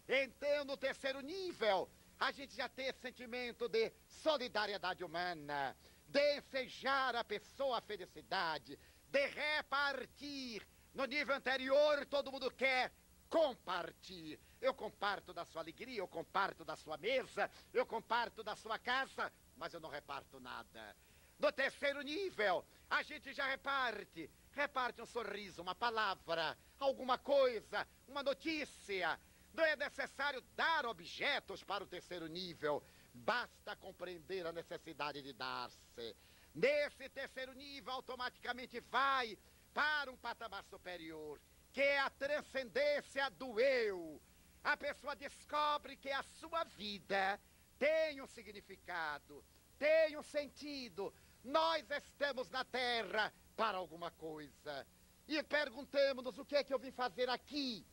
Então, no terceiro nível, a gente já tem esse sentimento de solidariedade humana, de ensejar a pessoa a felicidade, de repartir. No nível anterior, todo mundo quer compartilhar. Eu comparto da sua alegria, eu comparto da sua mesa, eu comparto da sua casa, mas eu não reparto nada. No terceiro nível, a gente já reparte um sorriso, uma palavra, alguma coisa, uma notícia. Não é necessário dar objetos para o terceiro nível, basta compreender a necessidade de dar-se. Nesse terceiro nível, automaticamente vai para um patamar superior, que é a transcendência do eu. A pessoa descobre que a sua vida tem um significado, tem um sentido. Nós estamos na Terra para alguma coisa. E perguntamos-nos o que é que eu vim fazer aqui.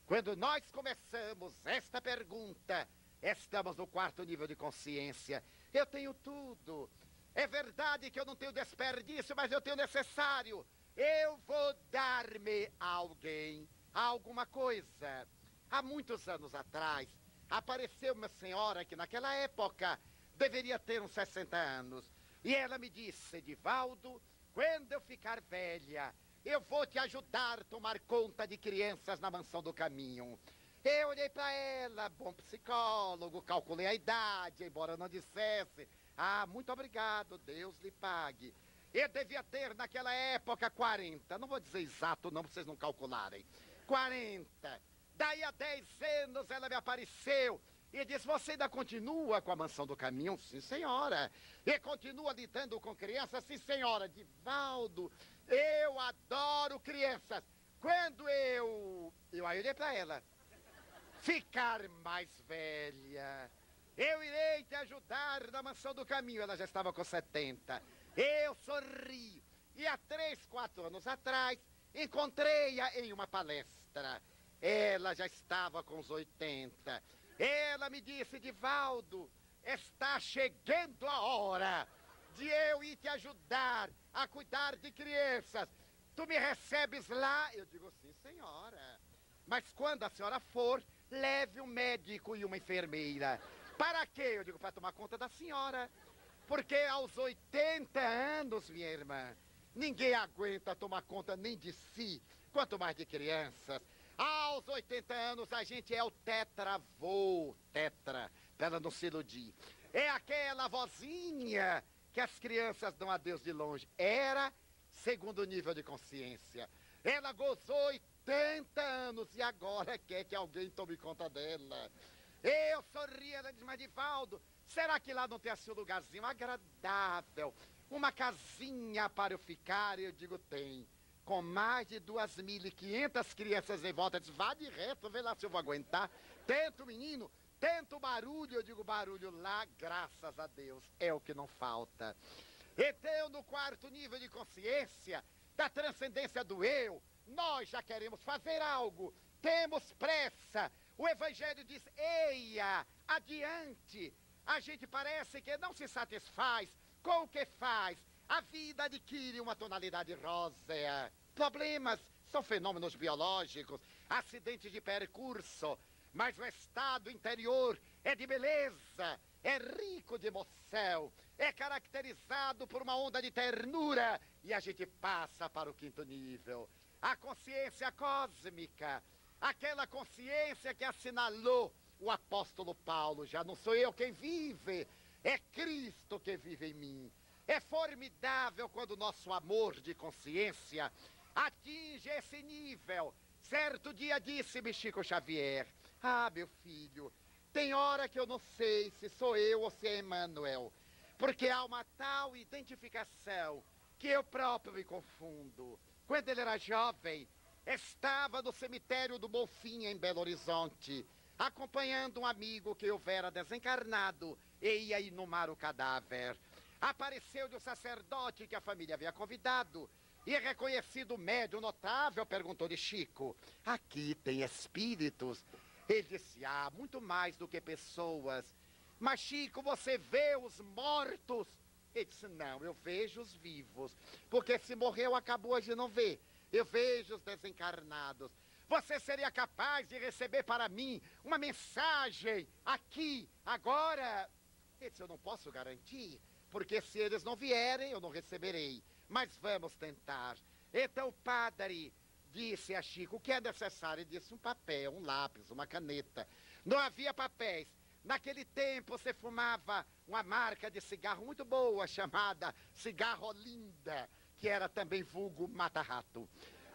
Quando nós começamos esta pergunta, estamos no 4º nível de consciência. Eu tenho tudo. É verdade que eu não tenho desperdício, mas eu tenho necessário. Eu vou dar-me a alguém, a alguma coisa. Há muitos anos atrás, apareceu uma senhora que naquela época deveria ter uns 60 anos. E ela me disse: Edivaldo, quando eu ficar velha, eu vou te ajudar a tomar conta de crianças na Mansão do Caminho. Eu olhei para ela, bom psicólogo, calculei a idade, embora não dissesse. Ah, muito obrigado, Deus lhe pague. Eu devia ter naquela época 40, não vou dizer exato não, para vocês não calcularem. 40. Daí a 10 anos ela me apareceu e disse: você ainda continua com a Mansão do Caminho? Sim, senhora. E continua lidando com crianças? Sim, senhora. Edivaldo, eu adoro crianças. Quando eu aí olhei para ela, ficar mais velha, eu irei te ajudar na Mansão do Caminho. Ela já estava com 70. Eu sorri. E há 3, 4 anos atrás, encontrei-a em uma palestra. Ela já estava com os 80. Ela me disse: Edivaldo, está chegando a hora de eu ir te ajudar a cuidar de crianças. Tu me recebes lá? Eu digo: sim, senhora. Mas quando a senhora for, leve um médico e uma enfermeira. Para quê? Eu digo: para tomar conta da senhora. Porque aos 80 anos, minha irmã, ninguém aguenta tomar conta nem de si, quanto mais de crianças. Aos 80 anos a gente é o tetravô, tetra, para ela não se iludir. É aquela vozinha que as crianças dão a Deus de longe. Era 2º nível de consciência. Ela gozou 80 anos e agora quer que alguém tome conta dela. Eu sorri, ela diz: mas Edivaldo, será que lá não tem assim um lugarzinho agradável? Uma casinha para eu ficar? Eu digo: tem. Com mais de 2.500 crianças em volta. Eu disse: vá de reto, vê lá se eu vou aguentar. Tenta o menino, tenta o barulho. Eu digo: barulho lá, graças a Deus, é o que não falta. Então, no 4º nível de consciência, da transcendência do eu, nós já queremos fazer algo, temos pressa. O Evangelho diz: eia, adiante. A gente parece que não se satisfaz com o que faz. A vida adquire uma tonalidade rósea. Problemas são fenômenos biológicos, acidentes de percurso. Mas o estado interior é de beleza, é rico de emoção, é caracterizado por uma onda de ternura. E a gente passa para o 5º nível. A consciência cósmica, aquela consciência que assinalou o apóstolo Paulo: já não sou eu quem vive, é Cristo que vive em mim. É formidável quando o nosso amor de consciência atinge esse nível. Certo dia disse-me Chico Xavier: ah, meu filho, tem hora que eu não sei se sou eu ou se é Emmanuel, porque há uma tal identificação que eu próprio me confundo. Quando ele era jovem, estava no cemitério do Bonfim, em Belo Horizonte, acompanhando um amigo que houvera desencarnado e ia inumar o cadáver. Apareceu-lhe o sacerdote que a família havia convidado e, reconhecido médium notável, perguntou-lhe: Chico, aqui tem espíritos? Ele disse: ah, muito mais do que pessoas. Mas, Chico, você vê os mortos? Ele disse: não, eu vejo os vivos, porque se morreu acabou de não ver. Eu vejo os desencarnados. Você seria capaz de receber para mim uma mensagem aqui, agora? Ele disse: eu não posso garantir, porque se eles não vierem, eu não receberei. Mas vamos tentar. Então o padre disse a Chico: o que é necessário? Ele disse: um papel, um lápis, uma caneta. Não havia papéis. Naquele tempo você fumava uma marca de cigarro muito boa, chamada Cigarro Olinda, que era também vulgo mata-rato.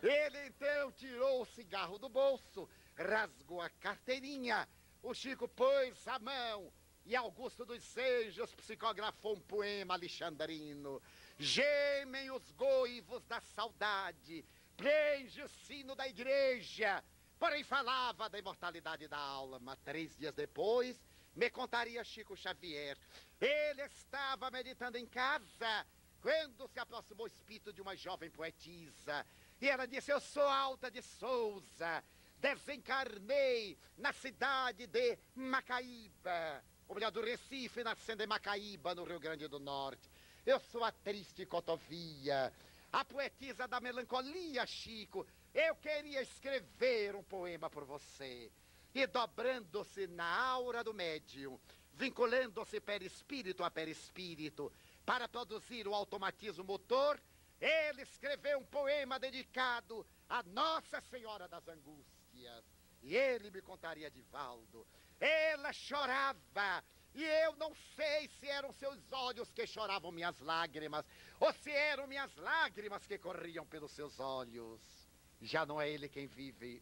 Ele então tirou o cigarro do bolso, rasgou a carteirinha. O Chico pôs a mão e Augusto dos Anjos psicografou um poema alexandrino. Gemem os goivos da saudade, prende o sino da igreja. Porém falava da imortalidade da alma. 3 dias depois, me contaria Chico Xavier. Ele estava meditando em casa quando se aproximou o espírito de uma jovem poetisa. E ela disse: eu sou Alta de Souza, desencarnei na cidade de Macaíba, ou melhor, do Recife, nascendo em Macaíba, no Rio Grande do Norte. Eu sou a triste Cotovia, a poetisa da melancolia, Chico. Eu queria escrever um poema por você. E dobrando-se na aura do médium, vinculando-se perispírito a perispírito, para produzir o automatismo motor, ele escreveu um poema dedicado a Nossa Senhora das Angústias. E ele me contaria, Divaldo, ela chorava, e eu não sei se eram seus olhos que choravam minhas lágrimas, ou se eram minhas lágrimas que corriam pelos seus olhos. Já não é ele quem vive,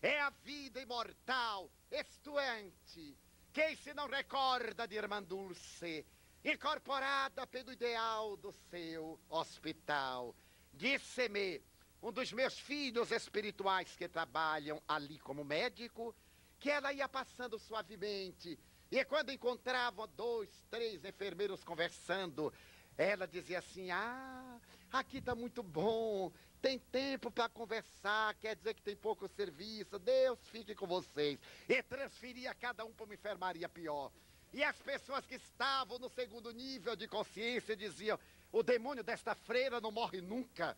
é a vida imortal, estuante. Quem se não recorda de Irmã Dulce, incorporada pelo ideal do seu hospital? Disse-me um dos meus filhos espirituais que trabalham ali como médico, que ela ia passando suavemente, e quando encontrava 2, 3 enfermeiros conversando, ela dizia assim: ah, aqui está muito bom, tem tempo para conversar, quer dizer que tem pouco serviço, Deus fique com vocês. E transferia cada um para uma enfermaria pior. E as pessoas que estavam no segundo nível de consciência diziam: o demônio desta freira não morre nunca.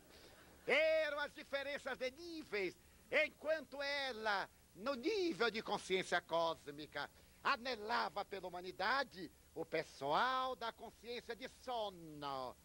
Eram as diferenças de níveis, enquanto ela, no nível de consciência cósmica, anelava pela humanidade, o pessoal da consciência de sono,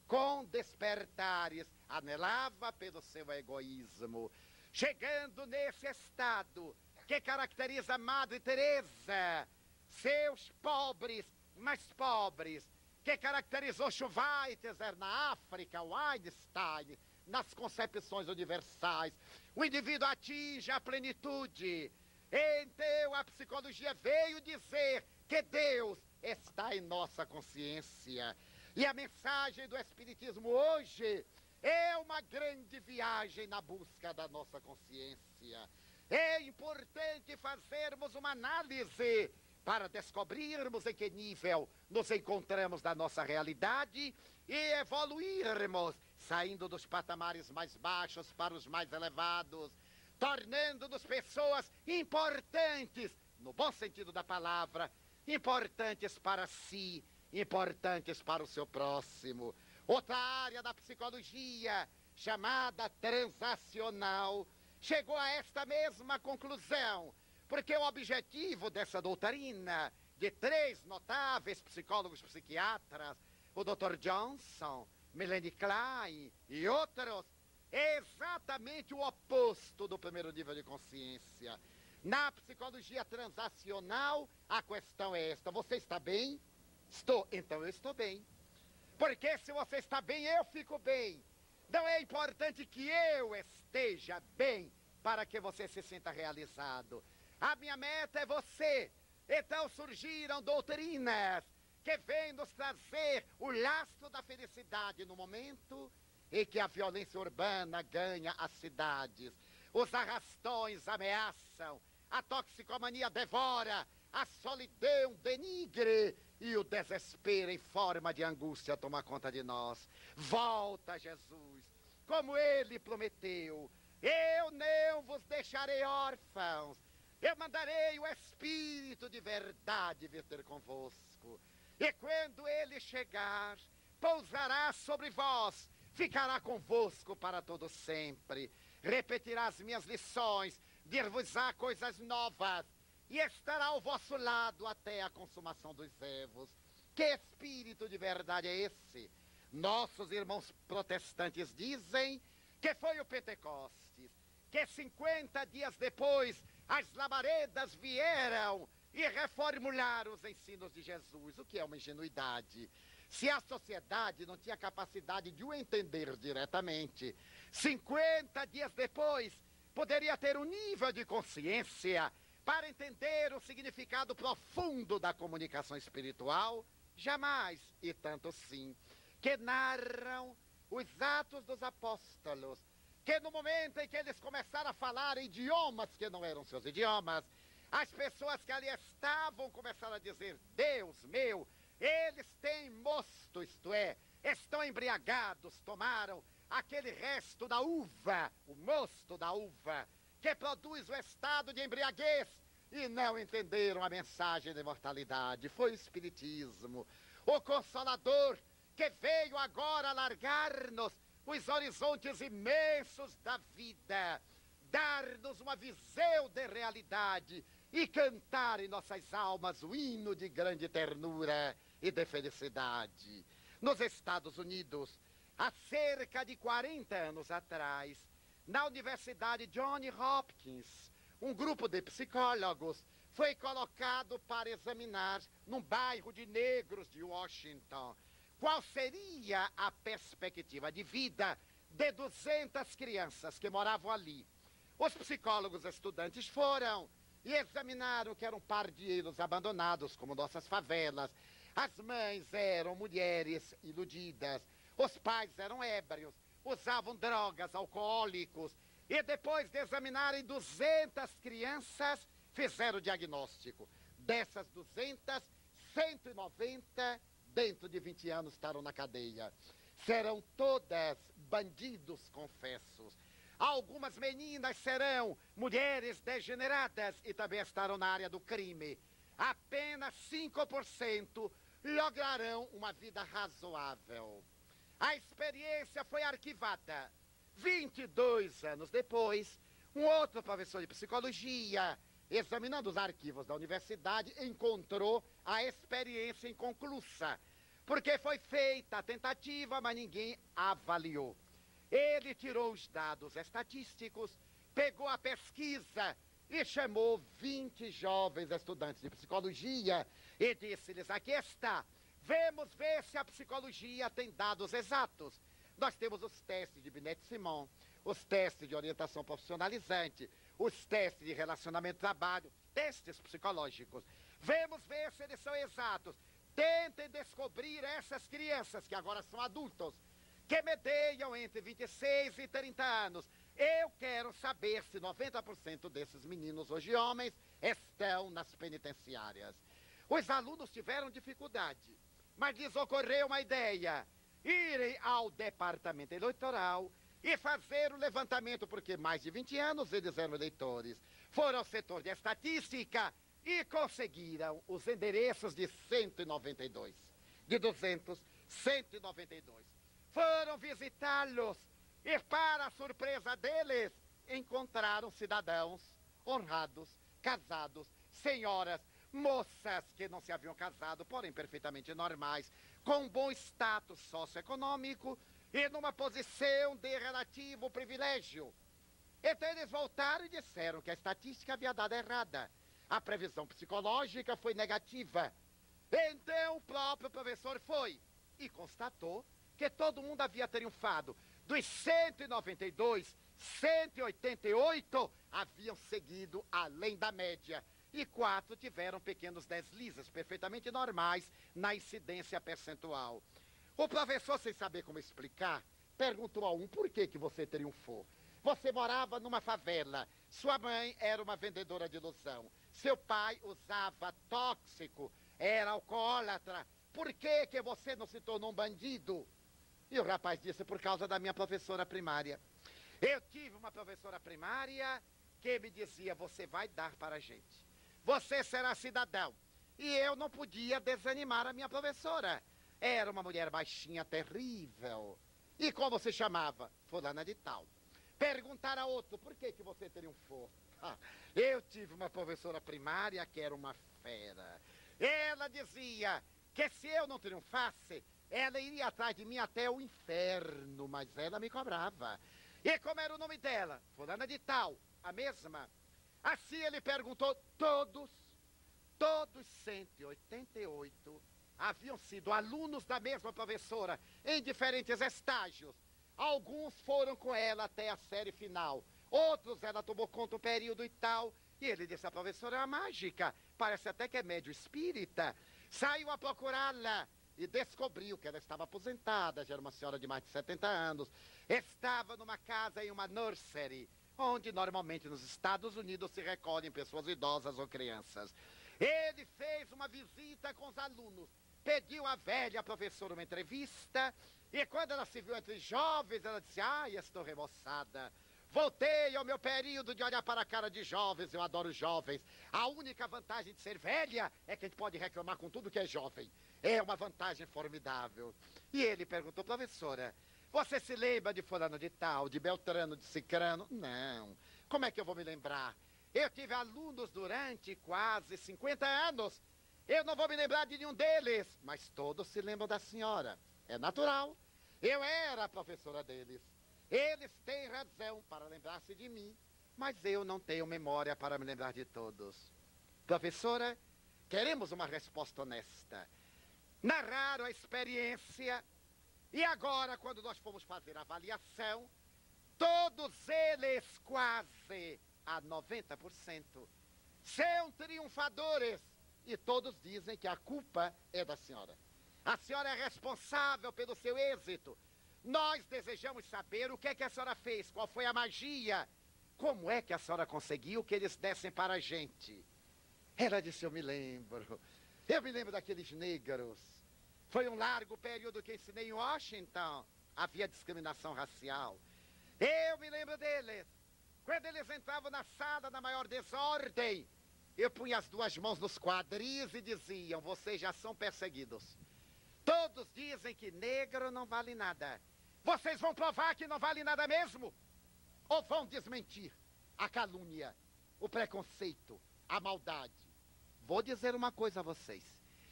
com despertares, anelava pelo seu egoísmo. Chegando nesse estado que caracteriza a Madre Teresa, seus pobres, mais pobres, que caracterizou Schweitzer na África, o Einstein, nas concepções universais. O indivíduo atinge a plenitude. Então a psicologia veio dizer que Deus está em nossa consciência. E a mensagem do Espiritismo hoje é uma grande viagem na busca da nossa consciência. É importante fazermos uma análise para descobrirmos em que nível nos encontramos da nossa realidade e evoluirmos, saindo dos patamares mais baixos para os mais elevados, tornando-nos pessoas importantes, no bom sentido da palavra, importantes para si, importantes para o seu próximo. Outra área da psicologia, chamada transacional, chegou a esta mesma conclusão, porque o objetivo dessa doutrina, de 3 notáveis psicólogos psiquiatras, o Dr. Johnson, Melanie Klein e outros, é exatamente o oposto do primeiro nível de consciência. Na psicologia transacional, a questão é esta: você está bem? Estou, então eu estou bem. Porque se você está bem, eu fico bem. Não é importante que eu esteja bem para que você se sinta realizado. A minha meta é você. Então surgiram doutrinas que vêm nos trazer o lastro da felicidade no momento em que a violência urbana ganha as cidades. Os arrastões ameaçam, a toxicomania devora, a solidão denigre e o desespero em forma de angústia toma conta de nós. Volta, Jesus, como ele prometeu: eu não vos deixarei órfãos, eu mandarei o Espírito de verdade vir ter convosco. E quando ele chegar, pousará sobre vós, ficará convosco para todo sempre, repetirá as minhas lições, dir-vos-á coisas novas, e estará ao vosso lado até a consumação dos erros. Que espírito de verdade é esse? Nossos irmãos protestantes dizem que foi o Pentecostes, que 50 dias depois as labaredas vieram e reformularam os ensinos de Jesus, o que é uma ingenuidade. Se a sociedade não tinha capacidade de o entender diretamente, 50 dias depois poderia ter um nível de consciência para entender o significado profundo da comunicação espiritual? Jamais, e tanto sim, que narram os Atos dos Apóstolos, que no momento em que eles começaram a falar idiomas que não eram seus idiomas, As pessoas que ali estavam começaram a dizer: Deus meu, eles têm mosto, isto é, estão embriagados, tomaram aquele resto da uva, o mosto da uva, que produz o estado de embriaguez, e não entenderam a mensagem da imortalidade. Foi o Espiritismo, o Consolador, que veio agora alargar-nos os horizontes imensos da vida, dar-nos uma visão de realidade e cantar em nossas almas o hino de grande ternura e de felicidade. Nos Estados Unidos, há cerca de 40 anos atrás, na Universidade Johns Hopkins, um grupo de psicólogos foi colocado para examinar, num bairro de negros de Washington, qual seria a perspectiva de vida de 200 crianças que moravam ali. Os psicólogos estudantes foram e examinaram que eram pardieiros abandonados, como nossas favelas. As mães eram mulheres iludidas, os pais eram ébrios, usavam drogas, alcoólicos. E depois de examinarem 200 crianças, fizeram o diagnóstico. Dessas 200, 190, dentro de 20 anos, estarão na cadeia. Serão todas bandidos confessos. Algumas meninas serão mulheres degeneradas e também estarão na área do crime. Apenas 5% lograrão uma vida razoável. A experiência foi arquivada. 22 anos depois, um outro professor de psicologia, examinando os arquivos da universidade, encontrou a experiência inconclusa, porque foi feita a tentativa, mas ninguém avaliou. Ele tirou os dados estatísticos, pegou a pesquisa e chamou 20 jovens estudantes de psicologia e disse-lhes: aqui está, vamos ver se a psicologia tem dados exatos. Nós temos os testes de Binet-Simon, os testes de orientação profissionalizante, os testes de relacionamento de trabalho, testes psicológicos. Vamos ver se eles são exatos. Tentem descobrir essas crianças, que agora são adultos, que medeiam entre 26 e 30 anos. Eu quero saber se 90% desses meninos, hoje homens, estão nas penitenciárias. Os alunos tiveram dificuldade, mas lhes ocorreu uma ideia: irem ao departamento eleitoral e fazer o levantamento, porque mais de 20 anos eles eram eleitores. Foram ao setor de estatística e conseguiram os endereços de 192. De 200, 192. Foram visitá-los e, para a surpresa deles, encontraram cidadãos honrados, casados, senhoras, moças que não se haviam casado, porém perfeitamente normais, com um bom status socioeconômico e numa posição de relativo privilégio. Então eles voltaram e disseram que a estatística havia dado errada. A previsão psicológica foi negativa. Então o próprio professor foi e constatou que todo mundo havia triunfado. Dos 192, 188 haviam seguido além da média. E 4 tiveram pequenos deslizes perfeitamente normais na incidência percentual. O professor, sem saber como explicar, perguntou a um: por que você triunfou? Você morava numa favela, sua mãe era uma vendedora de ilusão, seu pai usava tóxico, era alcoólatra. Por que você não se tornou um bandido? E o rapaz disse: por causa da minha professora primária. Eu tive uma professora primária que me dizia: você vai dar para a gente, você será cidadão. E eu não podia desanimar a minha professora. Era uma mulher baixinha, terrível. E como se chamava? Fulana de tal. Perguntar a outro: por que você triunfou? Eu tive uma professora primária que era uma fera. Ela dizia que se eu não triunfasse, ela iria atrás de mim até o inferno, mas ela me cobrava. E como era o nome dela? Fulana de tal, a mesma. Assim ele perguntou: todos 188 haviam sido alunos da mesma professora em diferentes estágios. Alguns foram com ela até a série final, outros ela tomou conta um período e tal. E ele disse: a professora é uma mágica, parece até que é médio espírita. Saiu a procurá-la e descobriu que ela estava aposentada, já era uma senhora de mais de 70 anos. Estava numa casa em uma nursery, onde normalmente nos Estados Unidos se recolhem pessoas idosas ou crianças. Ele fez uma visita com os alunos, pediu à velha professora uma entrevista, e quando ela se viu entre jovens, ela disse: ai, estou remoçada. Voltei ao meu período de olhar para a cara de jovens, eu adoro jovens. A única vantagem de ser velha é que a gente pode reclamar com tudo que é jovem. É uma vantagem formidável. E ele perguntou: professora, você se lembra de fulano de tal, de Beltrano, de Cicrano? Não. Como é que eu vou me lembrar? Eu tive alunos durante quase 50 anos. Eu não vou me lembrar de nenhum deles, mas todos se lembram da senhora. É natural. Eu era a professora deles. Eles têm razão para lembrar-se de mim, mas eu não tenho memória para me lembrar de todos. Professora, queremos uma resposta honesta. Narraram a experiência, e agora, quando nós fomos fazer a avaliação, todos eles, quase a 90%, são triunfadores, e todos dizem que a culpa é da senhora. A senhora é responsável pelo seu êxito. Nós desejamos saber o que é que a senhora fez, qual foi a magia, como é que a senhora conseguiu que eles dessem para a gente. Ela disse: eu me lembro daqueles negros. Foi um largo período que ensinei em Washington, havia discriminação racial. Eu me lembro deles. Quando eles entravam na sala na maior desordem, eu punha as duas mãos nos quadris e diziam: vocês já são perseguidos. Todos dizem que negro não vale nada. Vocês vão provar que não vale nada mesmo? Ou vão desmentir a calúnia, o preconceito, a maldade? Vou dizer uma coisa a vocês.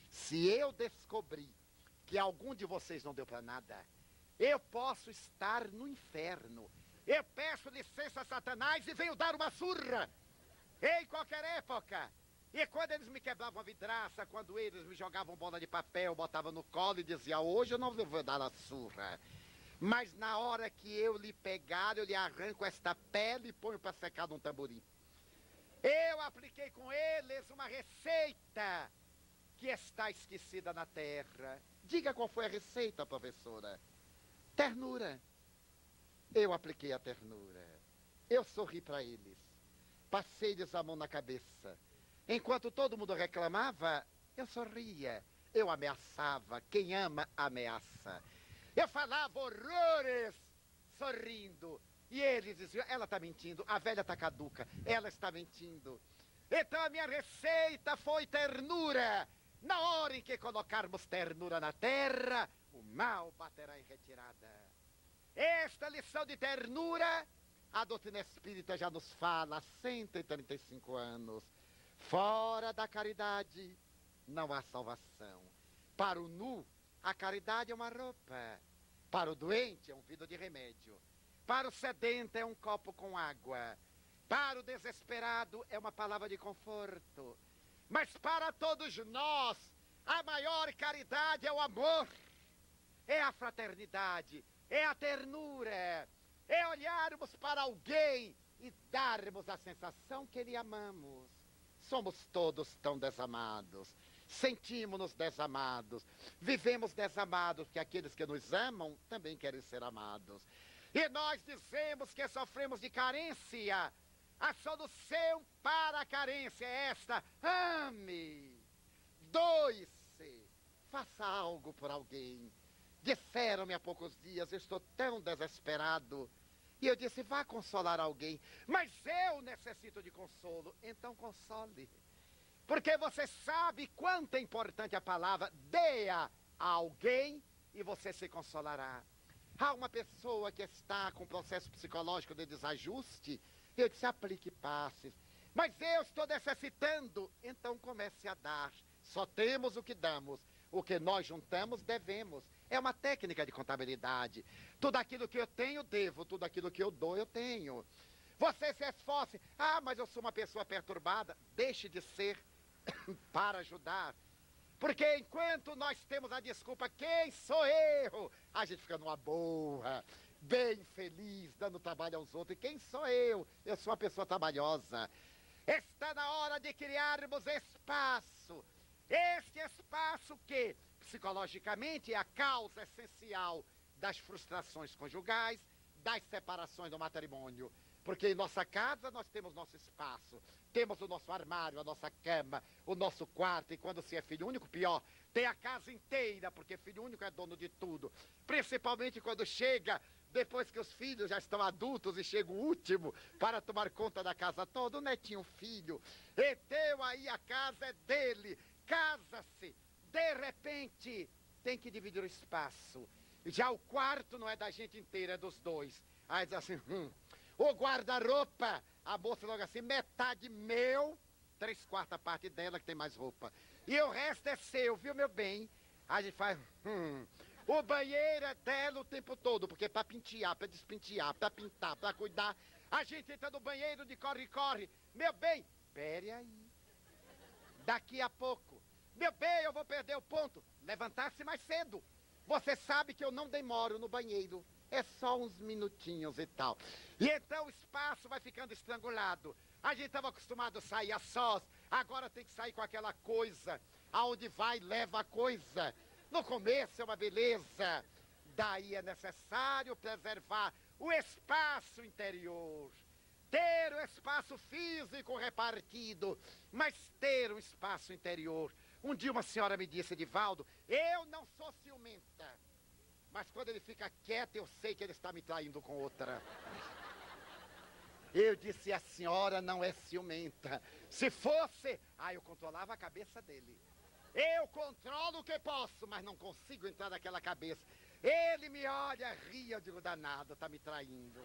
Se eu descobrir que algum de vocês não deu para nada, eu posso estar no inferno. Eu peço licença a Satanás e venho dar uma surra em qualquer época. E quando eles me quebravam a vidraça, quando eles me jogavam bola de papel, botavam no colo e diziam: hoje eu não vou dar a surra. Mas na hora que eu lhe pegar, eu lhe arranco esta pele e ponho para secar num tamborim. Eu apliquei com eles uma receita que está esquecida na terra. Diga qual foi a receita, professora. Ternura. Eu apliquei a ternura. Eu sorri para eles. Passei-lhes a mão na cabeça. Enquanto todo mundo reclamava, eu sorria. Eu ameaçava. Quem ama, ameaça. Eu falava horrores, sorrindo. E eles diziam: ela está mentindo, a velha está caduca, ela está mentindo. Então a minha receita foi ternura. Na hora em que colocarmos ternura na terra, o mal baterá em retirada. Esta lição de ternura, a doutrina espírita já nos fala há 135 anos. Fora da caridade, não há salvação. Para o nu, a caridade é uma roupa. Para o doente, é um vidro de remédio. Para o sedento, é um copo com água. Para o desesperado, é uma palavra de conforto. Mas para todos nós, a maior caridade é o amor. É a fraternidade, é a ternura. É olharmos para alguém e darmos a sensação que lhe amamos. Somos todos tão desamados. Sentimos-nos desamados. Vivemos desamados, porque aqueles que nos amam também querem ser amados. E nós dizemos que sofremos de carência. A solução para a carência é esta: ame, doe-se, faça algo por alguém. Disseram-me há poucos dias: eu estou tão desesperado. E eu disse: vá consolar alguém. Mas eu necessito de consolo. Então console. Porque você sabe quanto é importante a palavra: dê-a a alguém e você se consolará. Há uma pessoa que está com processo psicológico de desajuste. Eu disse: aplique passes. Mas eu estou necessitando. Então comece a dar. Só temos o que damos. O que nós juntamos, devemos. É uma técnica de contabilidade. Tudo aquilo que eu tenho, devo. Tudo aquilo que eu dou, eu tenho. Você se esforce. Ah, mas eu sou uma pessoa perturbada. Deixe de ser para ajudar. Porque enquanto nós temos a desculpa: quem sou eu? A gente fica numa boa, bem feliz, dando trabalho aos outros. E quem sou eu? Eu sou uma pessoa trabalhosa. Está na hora de criarmos espaço. Este espaço que, psicologicamente, é a causa essencial das frustrações conjugais, das separações do matrimônio. Porque em nossa casa nós temos nosso espaço, temos o nosso armário, a nossa cama, o nosso quarto, e quando se é filho único, pior, tem a casa inteira, porque filho único é dono de tudo. Principalmente quando chega, depois que os filhos já estão adultos e chega o último para tomar conta da casa toda, o netinho filho, e deu aí a casa é dele, casa-se, de repente tem que dividir o espaço. Já o quarto não é da gente inteira, é dos dois. Aí diz assim, o guarda-roupa, a moça logo assim, metade meu, 3/4 parte dela que tem mais roupa. E o resto é seu, viu, meu bem? Aí a gente faz, o banheiro é dela o tempo todo, porque pra pentear, pra despentear, pra pintar, pra cuidar, a gente entra no banheiro de corre-corre. Meu bem, pere aí. Daqui a pouco. Meu bem, eu vou perder o ponto. Levantar-se mais cedo. Você sabe que eu não demoro no banheiro. É só uns minutinhos e tal. E então o espaço vai ficando estrangulado. A gente estava acostumado a sair a sós. Agora tem que sair com aquela coisa. Aonde vai, leva a coisa. No começo é uma beleza. Daí é necessário preservar o espaço interior. Ter o espaço físico repartido, mas ter o espaço interior. Um dia uma senhora me disse, Edivaldo, eu não sou ciumenta. Mas quando ele fica quieto, eu sei que ele está me traindo com outra. Eu disse, a senhora não é ciumenta. Se fosse, eu controlava a cabeça dele. Eu controlo o que posso, mas não consigo entrar naquela cabeça. Ele me olha, ri, eu digo, danado, está me traindo.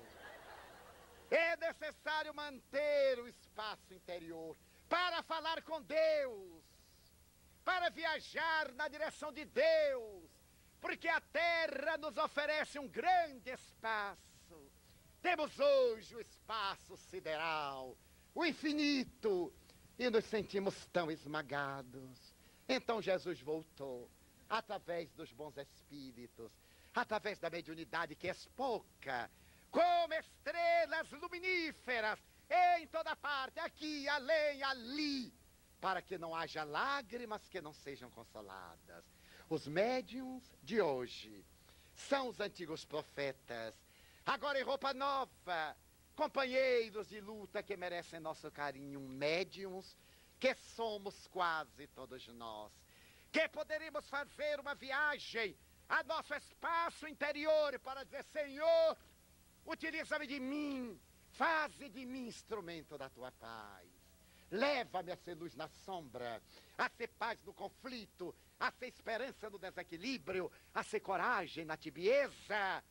É necessário manter o espaço interior para falar com Deus, para viajar na direção de Deus, porque a terra nos oferece um grande espaço. Temos hoje o espaço sideral, o infinito, e nos sentimos tão esmagados. Então Jesus voltou, através dos bons espíritos, através da mediunidade que é pouca, como estrelas luminíferas, em toda parte, aqui, além, ali, para que não haja lágrimas que não sejam consoladas. Os médiuns de hoje são os antigos profetas, agora em roupa nova, companheiros de luta que merecem nosso carinho, médiuns que somos quase todos nós, que poderíamos fazer uma viagem a nosso espaço interior para dizer, Senhor, utiliza-me de mim, faze de mim instrumento da tua paz. Leva-me a ser luz na sombra, a ser paz no conflito, a ser esperança no desequilíbrio, a ser coragem na tibieza.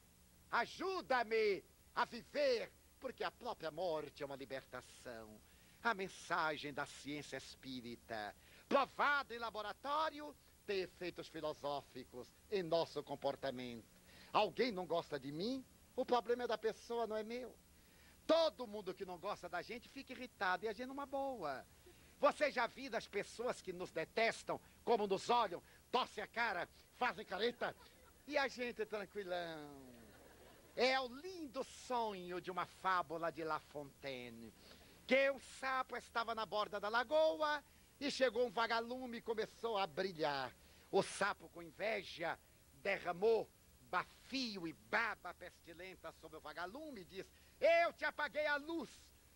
Ajuda-me a viver, porque a própria morte é uma libertação. A mensagem da ciência espírita, provada em laboratório, tem efeitos filosóficos em nosso comportamento. Alguém não gosta de mim? O problema é da pessoa, não é meu. Todo mundo que não gosta da gente fica irritado e a gente numa boa. Você já viu as pessoas que nos detestam, como nos olham, torcem a cara, fazem careta, e a gente é tranquilão. É o lindo sonho de uma fábula de La Fontaine, que um sapo estava na borda da lagoa e chegou um vagalume e começou a brilhar. O sapo, com inveja, derramou bafio e baba pestilenta sobre o vagalume e disse, eu te apaguei a luz.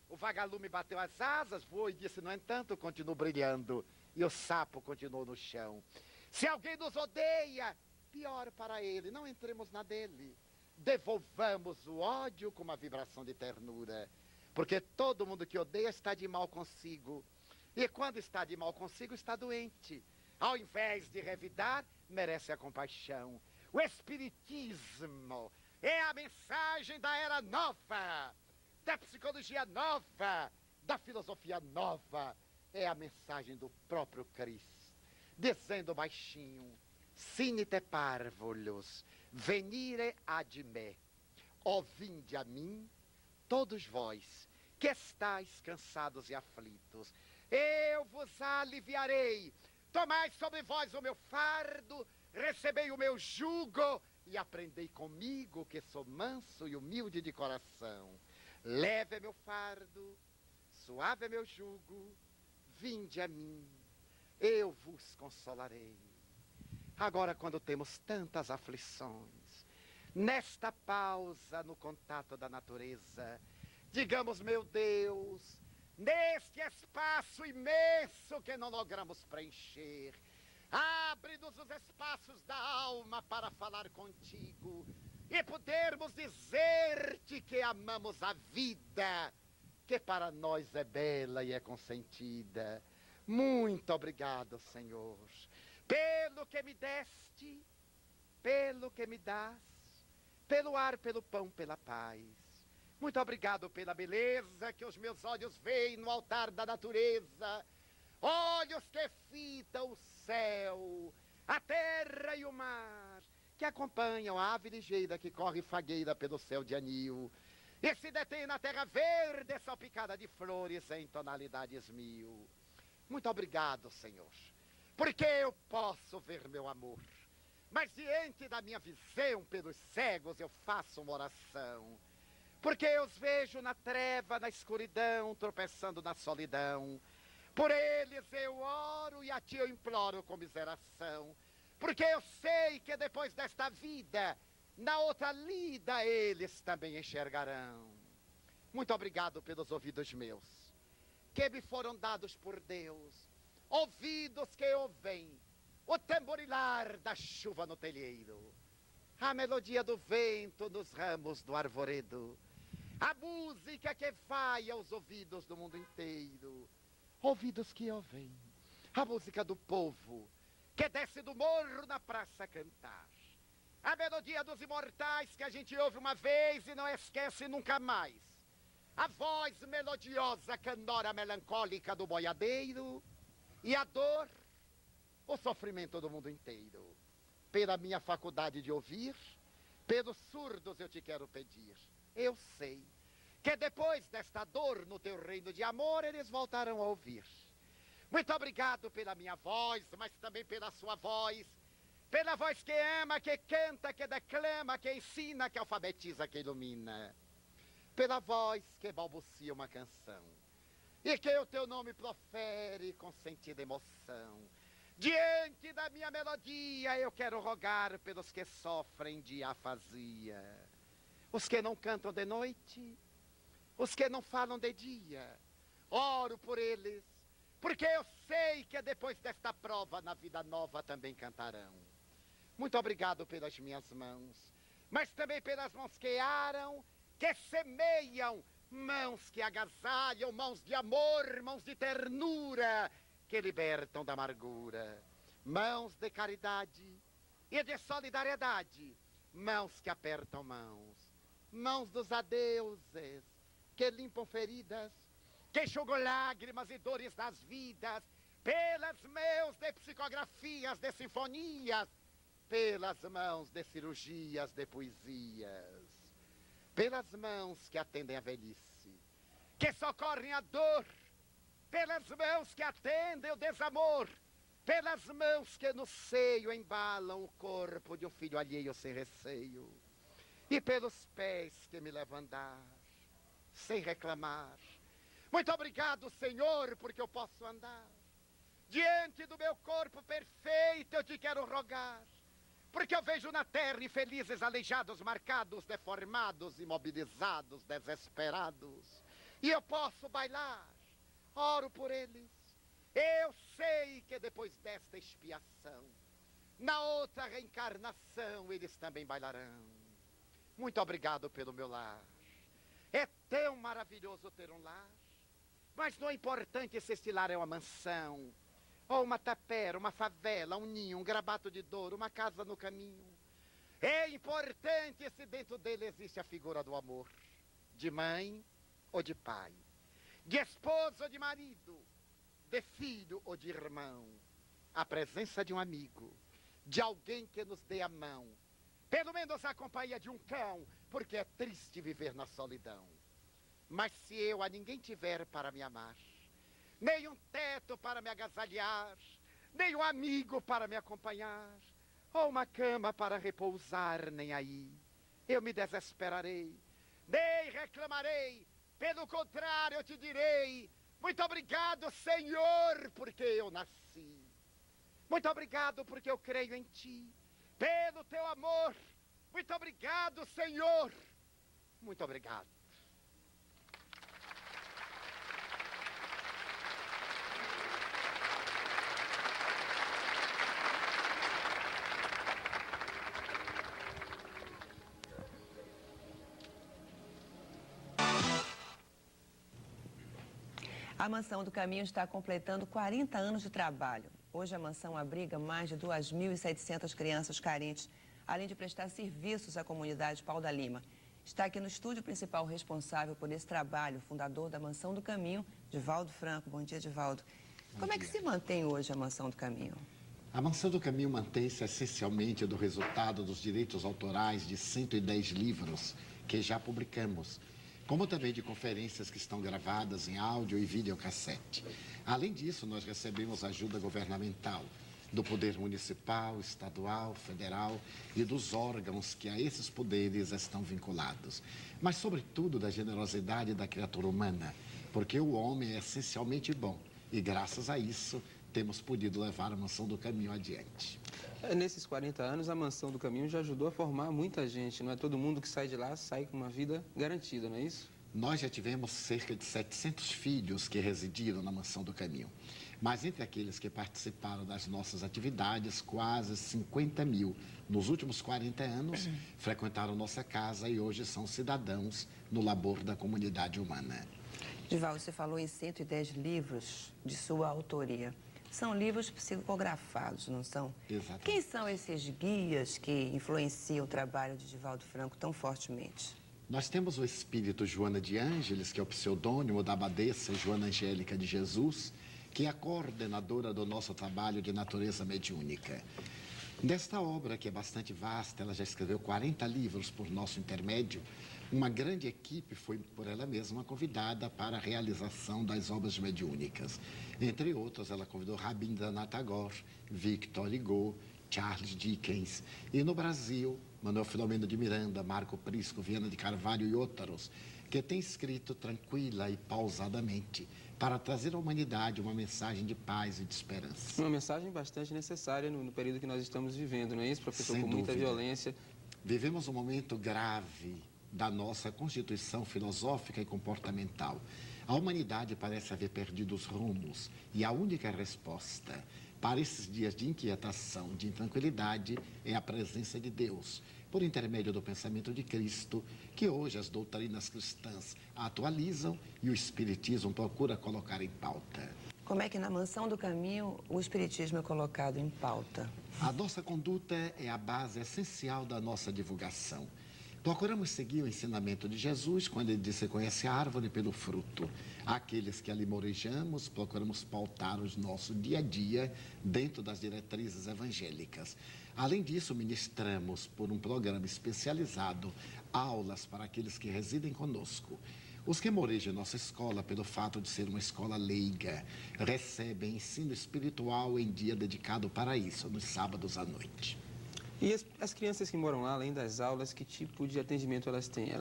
O vagalume bateu as asas, voou e disse, no entanto, continuo brilhando. E o sapo continuou no chão. Se alguém nos odeia, pior para ele, não entremos na dele. Devolvamos o ódio com uma vibração de ternura. Porque todo mundo que odeia está de mal consigo. E quando está de mal consigo, está doente. Ao invés de revidar, merece a compaixão. O Espiritismo é a mensagem da era nova, da psicologia nova, da filosofia nova. É a mensagem do próprio Cristo, dizendo baixinho, sine te parvulus, venire ad me, ó vinde a mim, todos vós, que estáis cansados e aflitos, eu vos aliviarei, tomai sobre vós o meu fardo, recebei o meu jugo e aprendei comigo, que sou manso e humilde de coração. Leve meu fardo, suave é meu jugo, vinde a mim, eu vos consolarei. Agora, quando temos tantas aflições, nesta pausa no contato da natureza, Digamos, meu Deus, neste espaço imenso que não logramos preencher, abre-nos os espaços da alma para falar contigo e podermos dizer-te que amamos a vida, que para nós é bela e é consentida. Muito obrigado, Senhor, pelo que me deste, pelo que me dás, pelo ar, pelo pão, pela paz. Muito obrigado pela beleza que os meus olhos veem no altar da natureza, olhos que fitam o céu, a terra e o mar, que acompanham a ave ligeira que corre fagueira pelo céu de anil e se detém na terra verde salpicada de flores em tonalidades mil. Muito obrigado, Senhor, porque eu posso ver meu amor, mas diante da minha visão pelos cegos eu faço uma oração, porque eu os vejo na treva, na escuridão, tropeçando na solidão. Por eles eu oro e a ti eu imploro comiseração, porque eu sei que depois desta vida, na outra lida, eles também enxergarão. Muito obrigado pelos ouvidos meus, que me foram dados por Deus, ouvidos que ouvem o tamborilar da chuva no telheiro, a melodia do vento nos ramos do arvoredo, a música que vai aos ouvidos do mundo inteiro, ouvidos que ouvem a música do povo que desce do morro na praça cantar, a melodia dos imortais que a gente ouve uma vez e não esquece nunca mais, a voz melodiosa canora melancólica do boiadeiro e a dor, o sofrimento do mundo inteiro. Pela minha faculdade de ouvir, pelos surdos eu te quero pedir. Eu sei que depois desta dor no teu reino de amor eles voltarão a ouvir. Muito obrigado pela minha voz, mas também pela sua voz, pela voz que ama, que canta, que declama, que ensina, que alfabetiza, que ilumina, pela voz que balbucia uma canção e que o teu nome profere com sentida emoção. Diante da minha melodia eu quero rogar pelos que sofrem de afasia, os que não cantam de noite, os que não falam de dia. Oro por eles, porque eu sei que depois desta prova na vida nova também cantarão. Muito obrigado pelas minhas mãos, mas também pelas mãos que aram, que semeiam, mãos que agasalham, mãos de amor, mãos de ternura, que libertam da amargura, mãos de caridade e de solidariedade, mãos que apertam mãos, mãos dos adeuses, que limpam feridas, que enxugam lágrimas e dores das vidas, pelas mãos de psicografias, de sinfonias, pelas mãos de cirurgias, de poesias, pelas mãos que atendem a velhice, que socorrem a dor, pelas mãos que atendem o desamor, pelas mãos que no seio embalam o corpo de um filho alheio sem receio, e pelos pés que me levam a andar sem reclamar. Muito obrigado, Senhor, porque eu posso andar. Diante do meu corpo perfeito eu te quero rogar, porque eu vejo na terra infelizes, aleijados, marcados, deformados, imobilizados, desesperados, e eu posso bailar. Oro por eles. Eu sei que depois desta expiação, na outra reencarnação, eles também bailarão. Muito obrigado pelo meu lar. É tão maravilhoso ter um lar, mas não é importante se este lar é uma mansão, ou uma tapera, uma favela, um ninho, um grabato de dor, uma casa no caminho. É importante se dentro dele existe a figura do amor, de mãe ou de pai, de esposo ou de marido, de filho ou de irmão, a presença de um amigo, de alguém que nos dê a mão, pelo menos a companhia de um cão, porque é triste viver na solidão. Mas se eu a ninguém tiver para me amar, nem um teto para me agasalhar, nem um amigo para me acompanhar, ou uma cama para repousar, nem aí eu me desesperarei, nem reclamarei. Pelo contrário, eu te direi: muito obrigado, Senhor, porque eu nasci. Muito obrigado porque eu creio em ti, pelo teu amor. Muito obrigado, Senhor. Muito obrigado. A Mansão do Caminho está completando 40 anos de trabalho. Hoje a mansão abriga mais de 2.700 crianças carentes, além de prestar serviços à comunidade Pau da Lima. Está aqui no estúdio principal responsável por esse trabalho, o fundador da Mansão do Caminho, Divaldo Franco. Bom dia, Divaldo. Como é que se mantém hoje a Mansão do Caminho? A Mansão do Caminho mantém-se essencialmente do resultado dos direitos autorais de 110 livros que já publicamos, como também de conferências que estão gravadas em áudio e videocassete. Além disso, nós recebemos ajuda governamental do Poder Municipal, Estadual, Federal e dos órgãos que a esses poderes estão vinculados. Mas, sobretudo, da generosidade da criatura humana, porque o homem é essencialmente bom e, graças a isso, temos podido levar a Mansão do Caminho adiante. Nesses 40 anos, a Mansão do Caminho já ajudou a formar muita gente. Não é todo mundo que sai de lá, sai com uma vida garantida, não é isso? Nós já tivemos cerca de 700 filhos que residiram na Mansão do Caminho. Mas entre aqueles que participaram das nossas atividades, quase 50 mil nos últimos 40 anos frequentaram nossa casa e hoje são cidadãos no labor da comunidade humana. Divaldo, você falou em 110 livros de sua autoria. São livros psicografados, não são? Exatamente. Quem são esses guias que influenciam o trabalho de Divaldo Franco tão fortemente? Nós temos o espírito Joana de Ângeles, que é o pseudônimo da abadesa Joana Angélica de Jesus, que é a coordenadora do nosso trabalho de natureza mediúnica. Nesta obra, que é bastante vasta, ela já escreveu 40 livros por nosso intermédio. Uma grande equipe foi por ela mesma convidada para a realização das obras mediúnicas. Entre outros, ela convidou Rabindranath Tagore, Victor Hugo, Charles Dickens. E no Brasil, Manuel Filomeno de Miranda, Marco Prisco, Viana de Carvalho e outros, que tem escrito tranquila e pausadamente para trazer à humanidade uma mensagem de paz e de esperança. Uma mensagem bastante necessária no período que nós estamos vivendo, não é isso, professor? Sem com muita dúvida. Violência. Vivemos um momento grave da nossa constituição filosófica e comportamental. A humanidade parece haver perdido os rumos e a única resposta para esses dias de inquietação, de intranquilidade, é a presença de Deus, por intermédio do pensamento de Cristo, que hoje as doutrinas cristãs atualizam e o Espiritismo procura colocar em pauta. Como é que na Mansão do Caminho o Espiritismo é colocado em pauta? A nossa conduta é a base essencial da nossa divulgação. Procuramos seguir o ensinamento de Jesus quando ele disse: conhece a árvore pelo fruto. Aqueles que ali morejamos, procuramos pautar o nosso dia a dia dentro das diretrizes evangélicas. Além disso, ministramos por um programa especializado aulas para aqueles que residem conosco. Os que morejam em nossa escola, pelo fato de ser uma escola leiga, recebem ensino espiritual em dia dedicado para isso, nos sábados à noite. E as crianças que moram lá, além das aulas, que tipo de atendimento elas têm?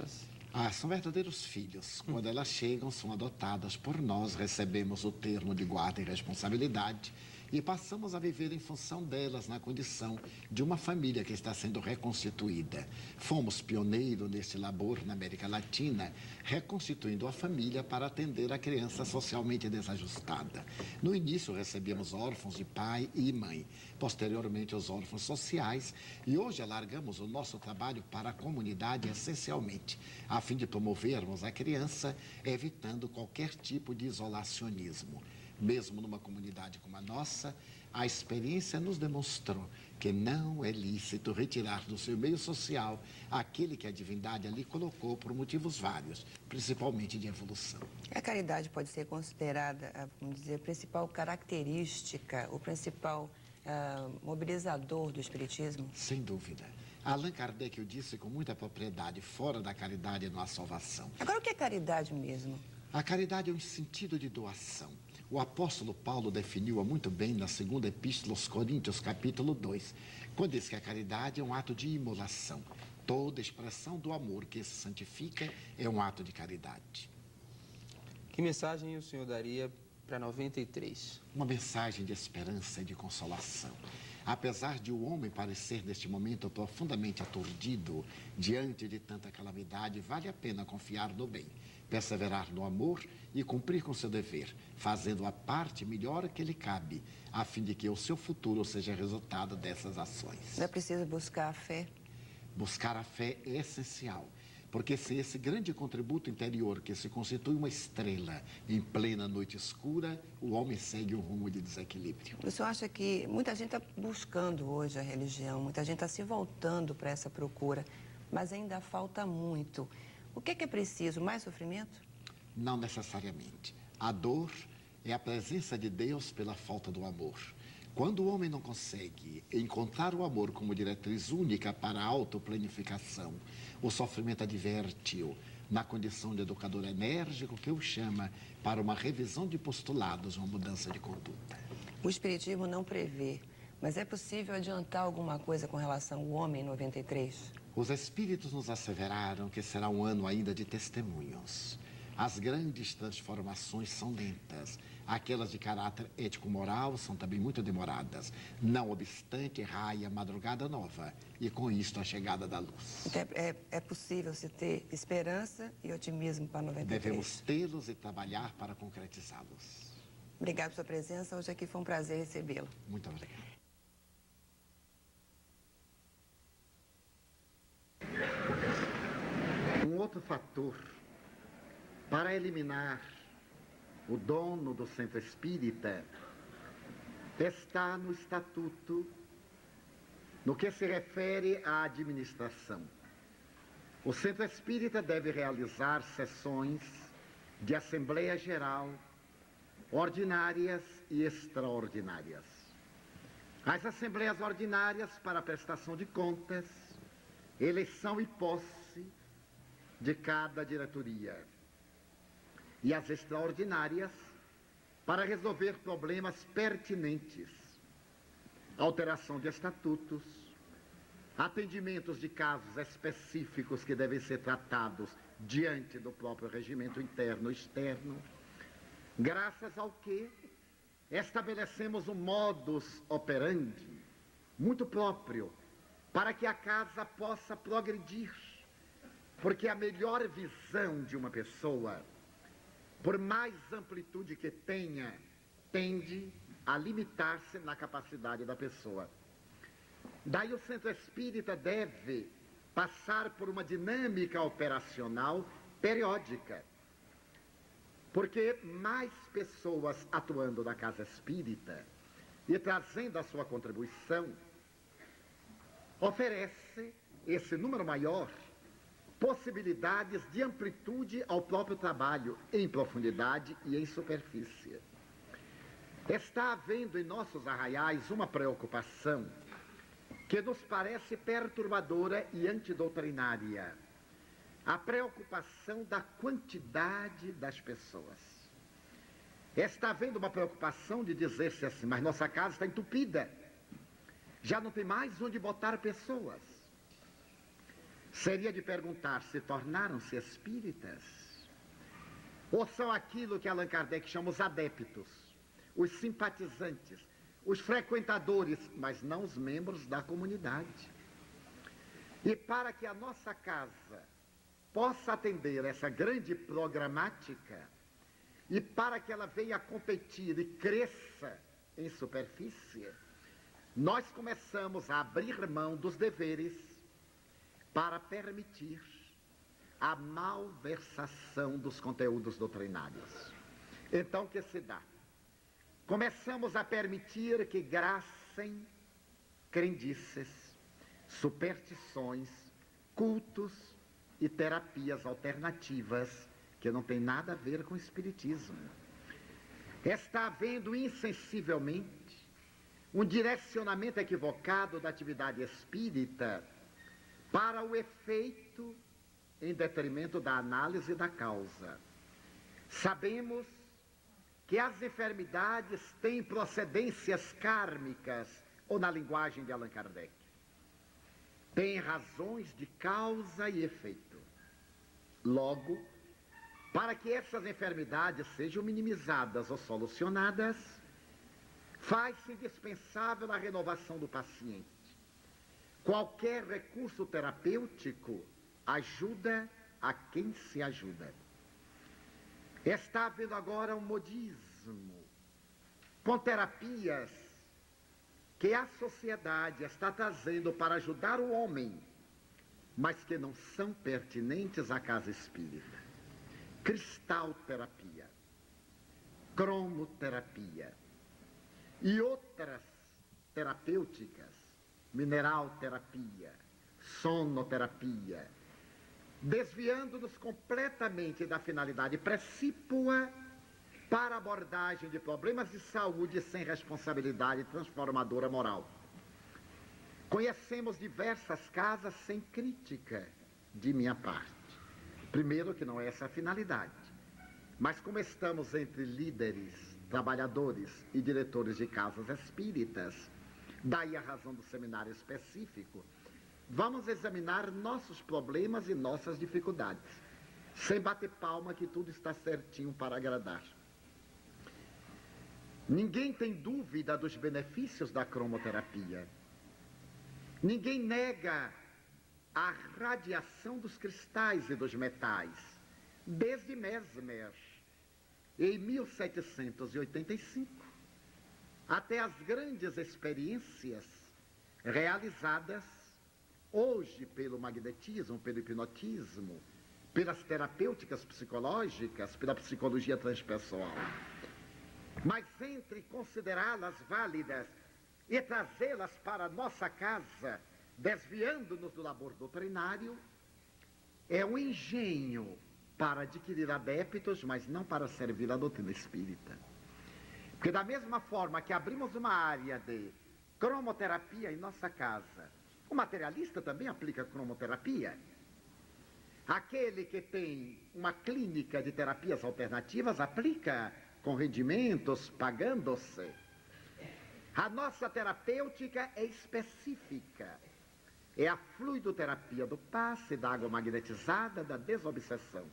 São verdadeiros filhos. Quando elas chegam, são adotadas por nós, recebemos o termo de guarda e responsabilidade e passamos a viver em função delas na condição de uma família que está sendo reconstituída. Fomos pioneiros nesse labor na América Latina, reconstituindo a família para atender a criança socialmente desajustada. No início recebíamos órfãos de pai e mãe, posteriormente os órfãos sociais, e hoje alargamos o nosso trabalho para a comunidade essencialmente, a fim de promovermos a criança, evitando qualquer tipo de isolacionismo. Mesmo numa comunidade como a nossa, a experiência nos demonstrou que não é lícito retirar do seu meio social aquele que a divindade ali colocou por motivos vários, principalmente de evolução. A caridade pode ser considerada, vamos dizer, a principal característica, o principal mobilizador do Espiritismo? Sem dúvida. Allan Kardec o disse com muita propriedade: fora da caridade não há salvação. Agora, o que é caridade mesmo? A caridade é um sentido de doação. O apóstolo Paulo definiu-a muito bem na segunda epístola aos Coríntios, capítulo 2, quando diz que a caridade é um ato de imolação. Toda expressão do amor que se santifica é um ato de caridade. Que mensagem o senhor daria para 93? Uma mensagem de esperança e de consolação. Apesar de o homem parecer neste momento profundamente aturdido diante de tanta calamidade, vale a pena confiar no bem, perseverar no amor e cumprir com seu dever, fazendo a parte melhor que lhe cabe, a fim de que o seu futuro seja resultado dessas ações. Não é preciso buscar a fé? Buscar a fé é essencial, Porque sem esse grande contributo interior que se constitui uma estrela em plena noite escura, o homem segue um rumo de desequilíbrio. O senhor acha que muita gente está buscando hoje a religião, muita gente está se voltando para essa procura, mas ainda falta muito. O que é preciso? Mais sofrimento? Não necessariamente. A dor é a presença de Deus pela falta do amor. Quando o homem não consegue encontrar o amor como diretriz única para a autoplanificação, o sofrimento adverte-o na condição de educador enérgico que o chama para uma revisão de postulados, uma mudança de conduta. O Espiritismo não prevê, mas é possível adiantar alguma coisa com relação ao homem em 93? Os espíritos nos asseveraram que será um ano ainda de testemunhos. As grandes transformações são lentas. Aquelas de caráter ético-moral são também muito demoradas. Não obstante, raia madrugada nova. E com isto a chegada da luz. Então é possível se ter esperança e otimismo para 93? Devemos tê-los e trabalhar para concretizá-los. Obrigado pela sua presença. Hoje aqui foi um prazer recebê-lo. Muito obrigado. Um outro fator para eliminar o dono do centro espírita está no estatuto, no que se refere à administração. O centro espírita deve realizar sessões de Assembleia Geral, ordinárias e extraordinárias. As assembleias ordinárias para a prestação de contas, eleição e posse de cada diretoria. E as extraordinárias para resolver problemas pertinentes, alteração de estatutos, atendimentos de casos específicos que devem ser tratados diante do próprio regimento interno e externo, graças ao que estabelecemos um modus operandi muito próprio para que a casa possa progredir, porque a melhor visão de uma pessoa, por mais amplitude que tenha, tende a limitar-se na capacidade da pessoa. Daí o centro espírita deve passar por uma dinâmica operacional periódica, porque mais pessoas atuando na casa espírita e trazendo a sua contribuição, oferece esse número maior possibilidades de amplitude ao próprio trabalho, em profundidade e em superfície. Está havendo em nossos arraiais uma preocupação que nos parece perturbadora e antidoutrinária. A preocupação da quantidade das pessoas. Está havendo uma preocupação de dizer-se assim, mas nossa casa está entupida. Já não tem mais onde botar pessoas. Seria de perguntar, se tornaram-se espíritas? Ou são aquilo que Allan Kardec chama os adeptos, os simpatizantes, os frequentadores, mas não os membros da comunidade? E para que a nossa casa possa atender essa grande programática, e para que ela venha a competir e cresça em superfície, nós começamos a abrir mão dos deveres para permitir a malversação dos conteúdos doutrinários. Então, o que se dá? Começamos a permitir que graçem crendices, superstições, cultos e terapias alternativas que não tem nada a ver com o espiritismo. Está havendo insensivelmente um direcionamento equivocado da atividade espírita para o efeito em detrimento da análise da causa. Sabemos que as enfermidades têm procedências kármicas, ou na linguagem de Allan Kardec, têm razões de causa e efeito. Logo, para que essas enfermidades sejam minimizadas ou solucionadas, faz-se indispensável a renovação do paciente. Qualquer recurso terapêutico ajuda a quem se ajuda. Está havendo agora um modismo com terapias que a sociedade está trazendo para ajudar o homem mas que não são pertinentes à casa espírita. Cristalterapia, cromoterapia e outras terapêuticas, mineralterapia, sonoterapia, desviando-nos completamente da finalidade precípua para a abordagem de problemas de saúde sem responsabilidade transformadora moral. Conhecemos diversas casas sem crítica de minha parte. Primeiro, que não é essa a finalidade. Mas como estamos entre líderes, trabalhadores e diretores de casas espíritas, daí a razão do seminário específico, vamos examinar nossos problemas e nossas dificuldades, sem bater palma que tudo está certinho para agradar. Ninguém tem dúvida dos benefícios da cromoterapia. Ninguém nega a radiação dos cristais e dos metais, desde Mesmer, em 1785, até as grandes experiências realizadas hoje pelo magnetismo, pelo hipnotismo, pelas terapêuticas psicológicas, pela psicologia transpessoal. Mas entre considerá-las válidas e trazê-las para a nossa casa, desviando-nos do labor doutrinário, é um engenho para adquirir adeptos, mas não para servir a doutrina espírita. Porque da mesma forma que abrimos uma área de cromoterapia em nossa casa, o materialista também aplica cromoterapia. Aquele que tem uma clínica de terapias alternativas aplica com rendimentos, pagando-se. A nossa terapêutica é específica. É a fluidoterapia do passe, da água magnetizada, da desobsessão.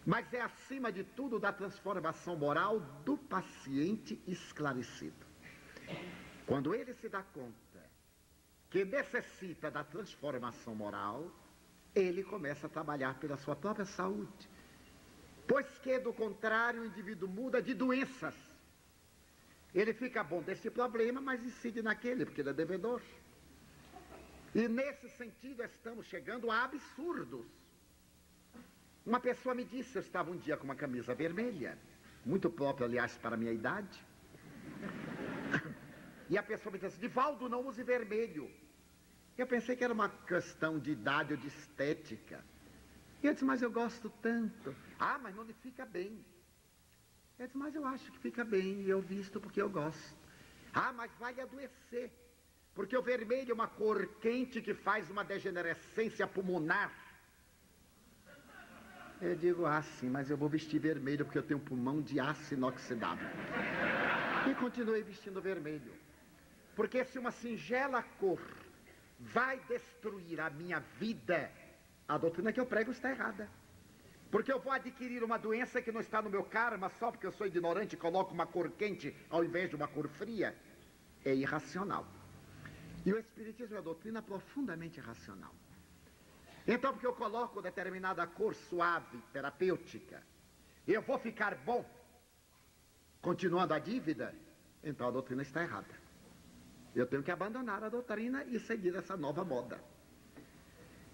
Mas é, acima de tudo, da transformação moral do paciente esclarecido. Quando ele se dá conta que necessita da transformação moral, ele começa a trabalhar pela sua própria saúde. Pois que, do contrário, o indivíduo muda de doenças. Ele fica bom desse problema, mas incide naquele, porque ele é devedor. E nesse sentido estamos chegando a absurdos. Uma pessoa me disse, eu estava um dia com uma camisa vermelha, muito própria, aliás, para a minha idade. E a pessoa me disse, Divaldo, não use vermelho. Eu pensei que era uma questão de idade ou de estética. E eu disse, mas eu gosto tanto. Ah, mas não lhe fica bem. Eu disse, mas eu acho que fica bem, e eu visto porque eu gosto. Ah, mas vai lhe adoecer. Porque o vermelho é uma cor quente que faz uma degenerescência pulmonar. Eu digo, ah, sim, mas eu vou vestir vermelho porque eu tenho um pulmão de aço inoxidável. E continuei vestindo vermelho. Porque se uma singela cor vai destruir a minha vida, a doutrina que eu prego está errada. Porque eu vou adquirir uma doença que não está no meu karma só porque eu sou ignorante e coloco uma cor quente ao invés de uma cor fria. É irracional. E o Espiritismo é uma doutrina profundamente racional. Então, porque eu coloco determinada cor suave, terapêutica, eu vou ficar bom, continuando a dívida, então a doutrina está errada. Eu tenho que abandonar a doutrina e seguir essa nova moda.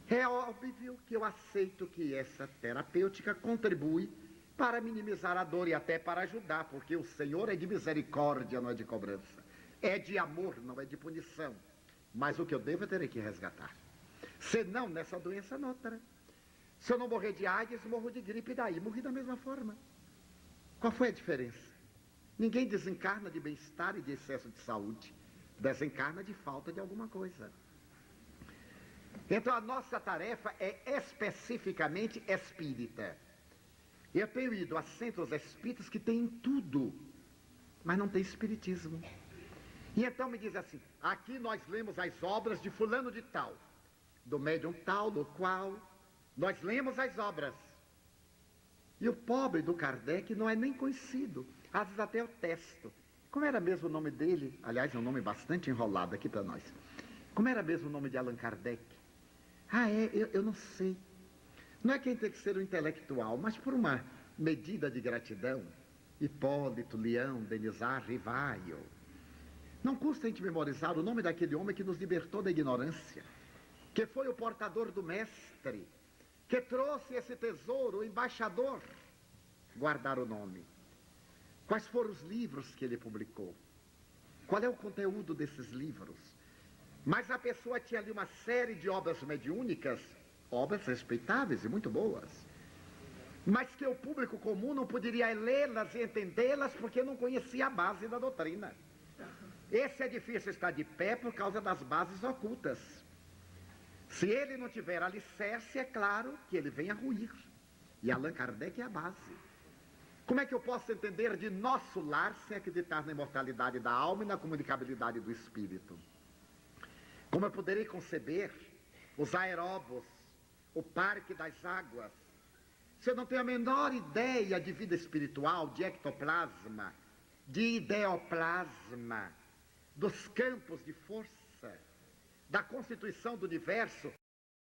É óbvio que eu aceito que essa terapêutica contribui para minimizar a dor e até para ajudar, porque o Senhor é de misericórdia, não é de cobrança. É de amor, não é de punição. Mas o que eu devo é ter que resgatar. Se não nessa doença, noutra. Se eu não morrer de AIDS, morro de gripe, e daí morri da mesma forma. Qual foi a diferença? Ninguém desencarna de bem-estar e de excesso de saúde. Desencarna de falta de alguma coisa. Então a nossa tarefa é especificamente espírita. Eu tenho ido a centros espíritas que têm tudo, mas não tem espiritismo. E então me diz assim, aqui nós lemos as obras de fulano de tal, do médium tal, do qual nós lemos as obras. E o pobre do Kardec não é nem conhecido, às vezes até eu testo. Como era mesmo o nome dele? Aliás, é um nome bastante enrolado aqui para nós. Como era mesmo o nome de Allan Kardec? Ah, eu não sei. Não é quem tem que ser o intelectual, mas por uma medida de gratidão. Hipólito, Leão, Denisard, Rivaio. Não custa a gente memorizar o nome daquele homem que nos libertou da ignorância. que foi o portador do mestre, que trouxe esse tesouro, o embaixador, guardar o nome. Quais foram os livros que ele publicou? Qual é o conteúdo desses livros? Mas a pessoa tinha ali uma série de obras mediúnicas, obras respeitáveis e muito boas, mas que o público comum não poderia lê-las e entendê-las porque não conhecia a base da doutrina. Esse edifício está de pé por causa das bases ocultas. Se ele não tiver alicerce, é claro que ele vem a ruir. E Allan Kardec é a base. Como é que eu posso entender de nosso lar sem acreditar na imortalidade da alma e na comunicabilidade do espírito? Como eu poderei conceber os aeróbos, o parque das águas, se eu não tenho a menor ideia de vida espiritual, de ectoplasma, de ideoplasma, dos campos de força, da constituição do universo?